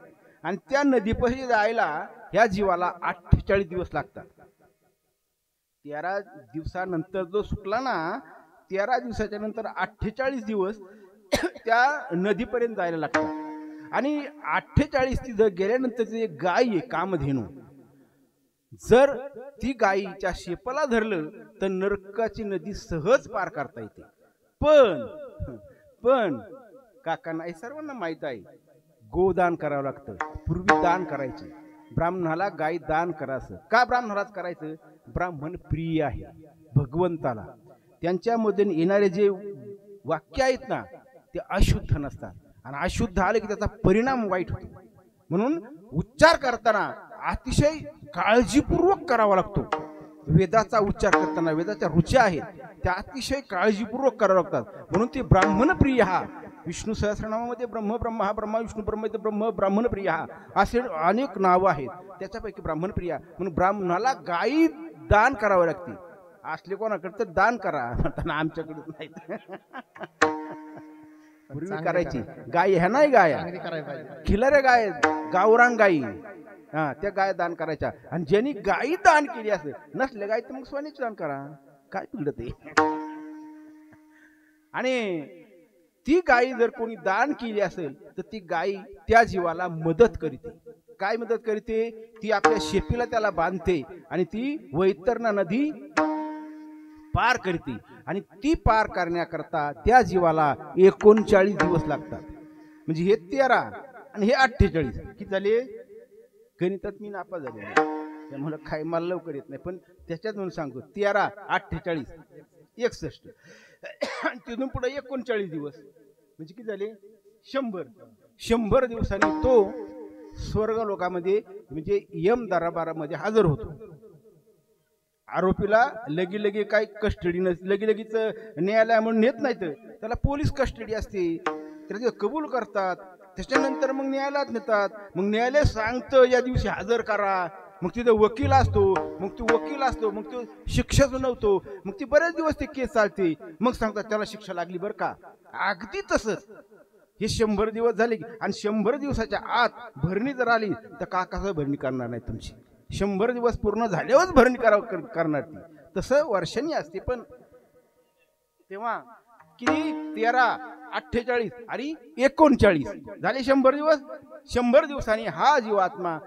आणि त्या नदीपाशी जायला ह्या जीवाला 48 दिवस लागतात. 13 दिवसानंतर जो सुटला ना, 13 दिवसाच्या नंतर 48 दिवस त्या नदीपर्यंत जायला लागतात. आणि 48 तिथं गेल्यानंतर ते गाय आहे कामधेनू, जर ती गायीच्या शेपाला धरलं तर नरकाची नदी सहज पार करता येते. पण काकांना हे सर्वांना माहित आहे, गोदान करावं लागतं. पूर्वी दान करायचे, ब्राह्मणाला गाय दान करायचं. का ब्राह्मणालाच करायचं? ब्राह्मण प्रिय आहे भगवंताला. त्यांच्यामधून येणारे जे वाक्य आहेत ना ते अशुद्ध नसतात, आणि अशुद्ध आले की त्याचा परिणाम वाईट होतो. म्हणून उच्चार करताना अतिशय काळजीपूर्वक करावा लागतो. वेदाचा उच्चार करताना वेदाच्या रुच्या आहेत त्या अतिशय काळजीपूर्वक कराव्या लागतात. म्हणून ते ब्राह्मण प्रिय हा विष्णू सहस्रनामामध्ये ब्रह्म हा ब्रह्मा विष्णू ब्रह्म ब्राह्मण प्रिय हा असे अनेक नावं आहेत. त्याच्यापैकी ब्राह्मण प्रिया म्हणून ब्राह्मणाला गायी दान करावे लागते. असले कोणाकडे तर दान करा, आमच्याकडे नाही. पूर्वी करायची गाय ह्या नाही गाया खिलारे गाय गावरान गायी, त्या गाय दान करायच्या. आणि ज्यांनी गायी दान केली असेल, नसले गाय तर मग सोन्याची दान करा, काय बिघडत आहे. आणि ती गायी जर कोणी दान केली असेल तर ती गायी त्या जीवाला मदत करते. काय मदत करते? ती आपल्या शेपीला त्याला बांधते आणि ती वैतरणा नदी पार करते. आणि ती पार करण्याकरता त्या जीवाला 39 दिवस लागतात. म्हणजे हे 13 आणि हे 48 किती झाले? गणितात मी नापास झाले, त्यामुळे काय मला लवकर येत नाही, पण त्याच्यात म्हणून सांगतो 13 48 61. आणि तिथून पुढे 39 दिवस म्हणजे किती झाले 100 दिवसांनी तो स्वर्ग लोकामध्ये म्हणजे यम दरबारामध्ये हजर होतो. आरोपीला लगी काय कस्टडी नसते, लगेच न्यायालयामध्ये नेत नाहीत, त्याला पोलीस कस्टडी असते, त्याला कबूल करतात, त्याच्यानंतर मग न्यायालयात नेतात. मग न्यायालय सांगतं या दिवशी हजर करा, मग तिथं वकील असतो, मग तो शिक्षा सुनावतो, मग ती बरेच दिवस ती केस चालते, मग सांगतात त्याला शिक्षा लागली बरं का. अगदी तसंच हे 100 दिवस झाले आणि 100 दिवसाच्या आत भरणी जर आली तर काकासह भरणी करणार नाही तुमची. 100 दिवस पूर्ण झाल्यावरच भरणी करणार ती. तसं वर्षांनी असते. पण तेव्हा किती 13, 48 आणि 39 झाले 100 दिवस. 100 दिवसांनी हा जीवात्मा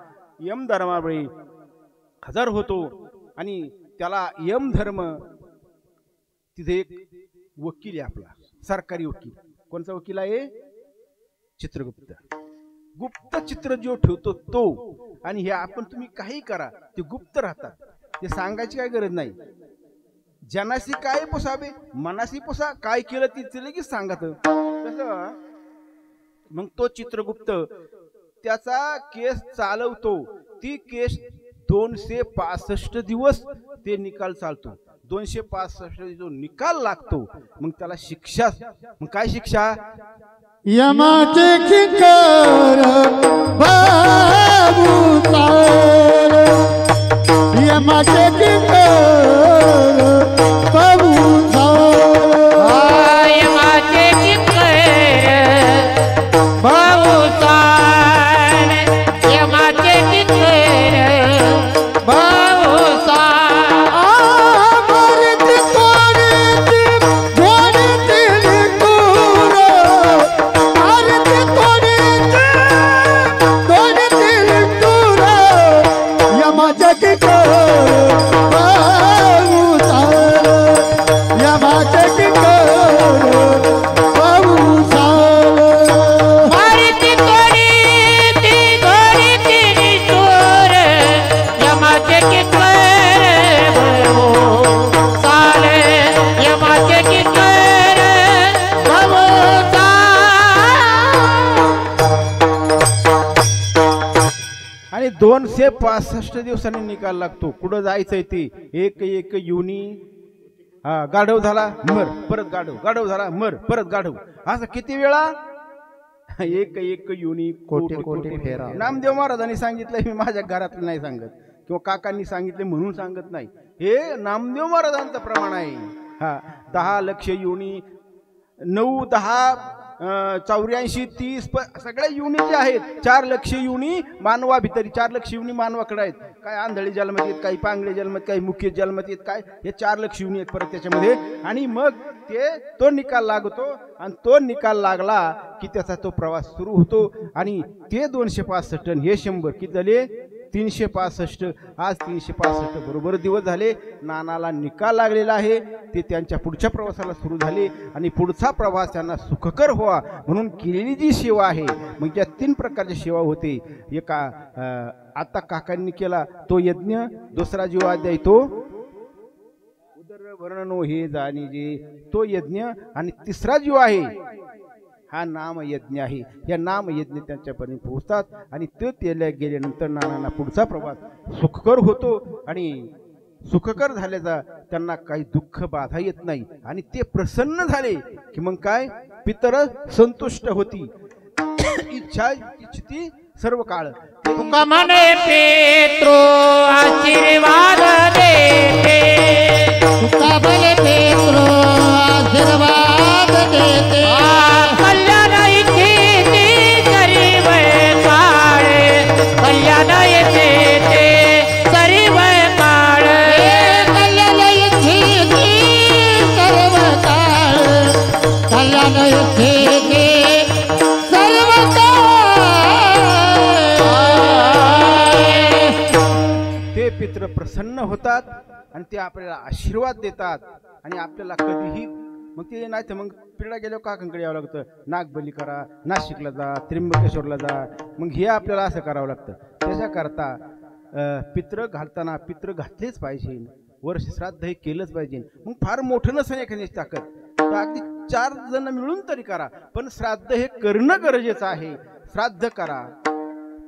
यम धर्मामुळे हजर होतो आणि त्याला यम धर्म तिथे एक वकील आहे आपला सरकारी वकील. कोणचा वकील आहे? चित्रगुप्त. गुप्त चित्र जो ठेवतो तो. आणि हे आपण तुम्ही काही करा ते गुप्त राहतात, ते सांगायची काय गरज नाही. जनासी काय पोसावे मनासी पोसा, काय केलं ते लगेच सांगत. तसं मग तो चित्रगुप्त त्याचा केस चालवतो. ती केस 265 दिवस ते निकाल चालतो. 265 जो निकाल लागतो मग त्याला शिक्षा. मग काय शिक्षा? यमाचे किंकर बाबू सार, यमाचे किंकर बाबू सार, यमाचे किंकर बाबू सार, यमाचे किंकर बाबू सार. अमृत तोडीत तोडीतील तूर, अमृत तोडीत तोडीतील तूर, यमाचे किंकर बाबू सार, यमाचे किंकर बाबू सार. मारती तोडीती तोडीती निष्ठुर, यमाचे किंकर बाबू सार, यमाचे किंकर बाबू सार. आणि 265 दिवसांनी निकाल लागतो. कुठं जायचंय ते एक युनी. हा गाढव झाला मर, परत गाढव झाला मर, परत गाढव. असं किती वेळा? एक युनी कोटी फेरा. नामदेव महाराजांनी सांगितलं, मी माझ्या घरातलं नाही सांगत किंवा काकांनी सांगितले म्हणून सांगत नाही, हे नामदेव महाराजांचं प्रमाण आहे. हा 10 लक्ष युनी, 9, 10, 84, 30 सगळ्या युनी जे आहेत. 4 लक्ष युनी मानवा भितरी, 4 लक्ष युनी मानवाकडे आहेत. काय आंधळी जन्मत येत, काही पांगळे जन्मत, काही मुख्य जन्मत येत, काय हे 4 लक्ष युनी आहेत परत त्याच्यामध्ये. आणि मग तो निकाल लागतो आणि तो निकाल लागला की त्याचा तो प्रवास सुरू होतो. आणि ते 265 हे 100 किती झाले? 365. आज 365 बरोबर दिवस झाले. नानाला निकाल लागलेला आहे. ते त्यांच्या पुढच्या प्रवासाला सुरू झाले आणि पुढचा प्रवास त्यांना सुखकर व्हावा म्हणून केलेली जी सेवा आहे, मग त्या 3 प्रकारच्या सेवा होते. एका आता काकांनी केला तो यज्ञ, दुसरा जो अध्याय तो उदरवर्णनो हे जाणीजे तो यज्ञ, आणि तिसरा जो आहे हा नाम यज्ञ आहे. या नाम यज्ञ त्यांच्यापर्यंत पोहोचतात आणि ते केल्या गेल्यानंतर नानांना पुढचा प्रवास सुखकर होतो. आणि सुखकर झाल्याचा त्यांना काही दुःख बाधा येत नाही आणि ते प्रसन्न झाले की मग काय पितर संतुष्ट होती. इच्छा इच्छिती सर्व काळ. तुका म्हणे पेत्रो आशीर्वाद देते, तुका भले पेत्रो आशीर्वाद देते, कल्याण इच्छिती सर्व काळ, कल्याण इच्छिती सर्व काळ, कल्याण इच्छिती सर्व काळ, कल्याण इच्छिती सर्व ते पित्र प्रसन्न होतात आणि ते आपल्याला आशीर्वाद देतात. आणि आपल्याला कधीही मग ते नाही तर मग पिढा गेल्यावर काकांकडे यावं लागतं. नागबली करा, नाशिकला जा, त्र्यंबकेश्वरला जा. मग हे आपल्याला असं करावं लागतं. त्याच्याकरता पित्र घालताना पित्र घातलेच पाहिजे, वर्ष श्राद्ध हे केलंच पाहिजे. मग फार मोठं नसेल एखाद्याची ताकद, तर अगदी 4 जण मिळून तरी करा, पण श्राद्ध हे करणं गरजेचं आहे. श्राद्ध करा,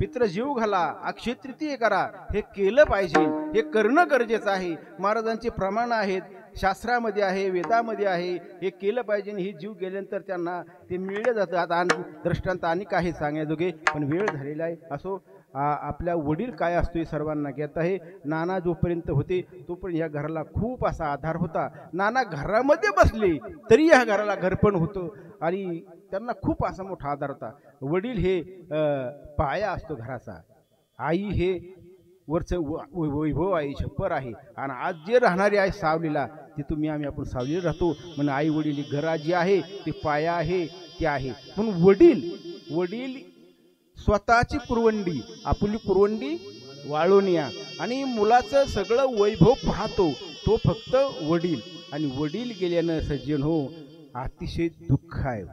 पितृजीव घाला, अक्षय तृतीय करा, हे केलं पाहिजे, हे करणं गरजेचं आहे. महाराजांचे प्रमाण आहेत, शास्त्रामध्ये आहे, वेदामध्ये आहे, हे केलं पाहिजे. हे जीव गेल्यानंतर त्यांना ते मिळलं जातं. आता दृष्टांत आणि काही सांगायजोगे, पण वेळ झालेला आहे. असो, आपल्या वडील काय असतो हे सर्वांना ज्ञात आहे. नाना जोपर्यंत होते तोपर्यंत या घराला खूप असा आधार होता. नाना घरामध्ये बसले तरी या घराला घरपण होतं आणि त्यांना खूप असा मोठा आधार होता. वडील हे पाया असतो घराचा. आई हे वरचं वैभव आहे, छप्पर आहे. आणि आज जे राहणारे आहे सावलीला, ते आम्ही आपण सावलीला राहतो. म्हणून आई वडील घरा जी आहे ते पाया आहे, ते आहे. म्हणून वडील स्वतःची पुरवंडी, आपली पुरवंडी वाळवण्या आणि मुलाचं सगळं वैभव पाहतो तो फक्त वडील. आणि वडील गेल्यानं सज्जन हो अतिशय दुःख आहे.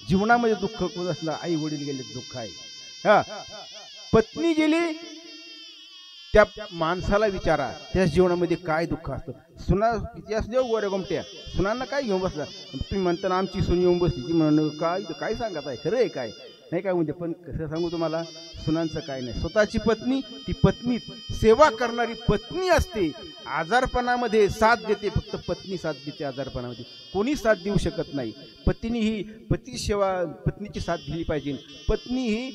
जीवनामध्ये दुःख कोण असलं, आई वडील गेले दुःख आहे. हा, पत्नी गेली, त्या माणसाला विचारा त्या जीवनामध्ये काय दुःख असतं. सुना किती असू देऊ गोऱ्या गोमट्या, सुनांना काय घेऊन बसला. तुम्ही म्हणताना आमची सून येऊन बसली, ती म्हणून काय सांगत आहे, खरं आहे काय नाही काय म्हणते. पण कसं सांगू तुम्हाला, सुनांचं काय नाही. स्वतःची पत्नी, ती पत्नी सेवा करणारी पत्नी असते. आजारपणामध्ये साथ देते, फक्त पत्नी साथ देते. आजारपणामध्ये कोणी साथ देऊ शकत नाही. पत्नी ही पती सेवा, पत्नीची साथ दिली पाहिजे. पत्नी ही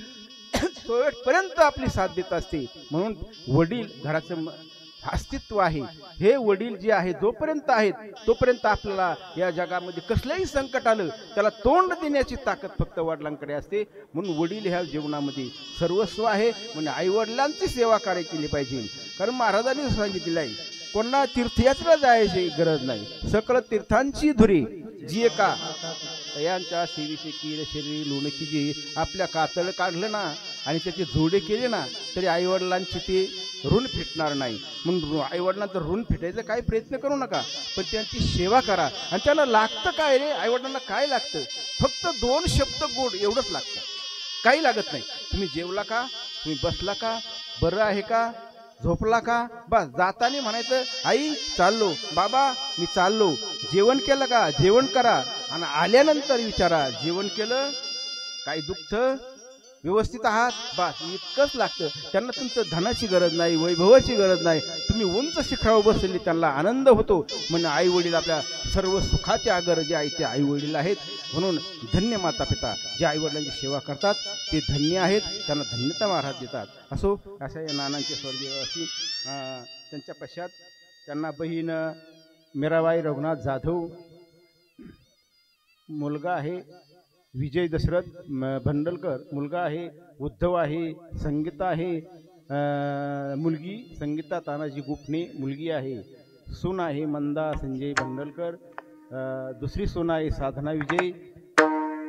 शेवटपर्यंत आपली साथ देत असते. म्हणून वडील घराचं अस्तित्व आहे. हे वडील जे आहे जोपर्यंत आहेत तोपर्यंत आपल्याला या जगामध्ये कसलंही संकट आलं त्याला तोंड देण्याची ताकद फक्त वडिलांकडे असते. म्हणून वडील ह्या जीवनामध्ये सर्वस्व आहे. म्हणजे आई वडिलांची सेवा कार्य केली पाहिजे. कारण महाराजांनी सांगितलेलं आहे, कोणा तीर्थयात्रेला जायची गरज नाही, सकळ तीर्थांची धुरी जी एका यांच्या सेवेचे केलं शरीर लोणकी जे आपल्या कातळ काढलं ना आणि त्याचे जोडे केले ना तरी आईवडिलांचे ते ऋण फिटणार नाही. म्हणून आईवडिलांचं ऋण फिटायचा काही प्रयत्न करू नका, पण त्यांची सेवा करा. आणि त्याला लागतं काय रे, आईवडिलांना काय लागतं, फक्त 2 शब्द गोड एवढंच लागतं, काही लागत नाही. तुम्ही जेवला का, तुम्ही बसला का, बरं आहे का, झोपला का, बस जाताना म्हणायचं आई चाललो, बाबा मी चाललो. जेवण केलं का, जेवण करा. आणि आल्यानंतर विचारा जेवण केलं, काही दुःख, व्यवस्थित आहात, बस इतकंच लागतं. त्यांना तुमचं धनाची गरज नाही, वैभवाची गरज नाही. तुम्ही उंच शिखरावर बसलेली त्यांना आनंद होतो. म्हणून आई वडील आपल्या सर्व सुखाचे आगर जे आहे ते आई वडील आहेत. म्हणून धन्य माता पिता जे आई वडिलांची सेवा करतात ते धन्य आहेत, त्यांना धन्यता महाराज देतात. असो, अशा या नानांचे स्वर्गीय अशी त्यांच्या पश्चात त्यांना बहीण मीराबाई रघुनाथ जाधव, मुलगा आहे विजय दशरथ भंडलकर, मुलगा आहे उद्धव आहे, संगीता आहे, मुलगी संगीता तानाजी गुपणे मुलगी आहे, सून आहे मंदा संजय भंडलकर, दुसरी सून आहे साधना विजय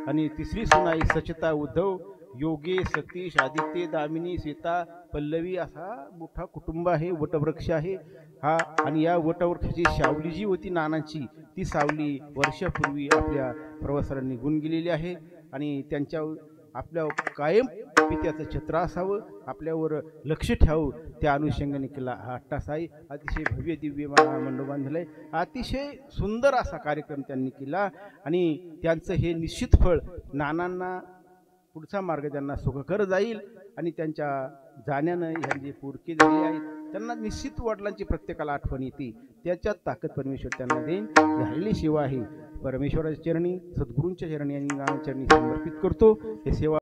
आणि तिसरी सून आहे सचिता उद्धव, योगेश सतीश आदित्य दामिनी सीता पल्लवी. असा मोठा कुटुंब आहे, वटवृक्ष आहे हा. आणि या वटवृक्षाची सावली जी होती नानांची, ती सावली वर्षापूर्वी आपल्या प्रवासाला निघून गेलेली आहे. आणि त्यांच्या आपल्या कायम पित्याचं छत्र असावं, आपल्यावर लक्ष ठेवावं, त्या अनुषंगाने केला हा अट्टास आहे. अतिशय भव्य दिव्य मंडप बांधलं आहे. अतिशय सुंदर असा कार्यक्रम त्यांनी केला. आणि त्यांचं हे निश्चित फळ नानांना पुढचा मार्ग त्यांना सुखकर जाईल. आणि त्यांच्या जाण्यानं ह्या जे पोरके झाले आहेत त्यांना निश्चित वडिलांची प्रत्येकाला आठवण येते. त्याच्यात ताकद परमेश्वर त्यांना देईन. झालेली सेवा आहे परमेश्वराच्या चरणी, सद्गुरूंच्या चरणी आणि नानांच्या चरणी समर्पित करतो. हे सेवा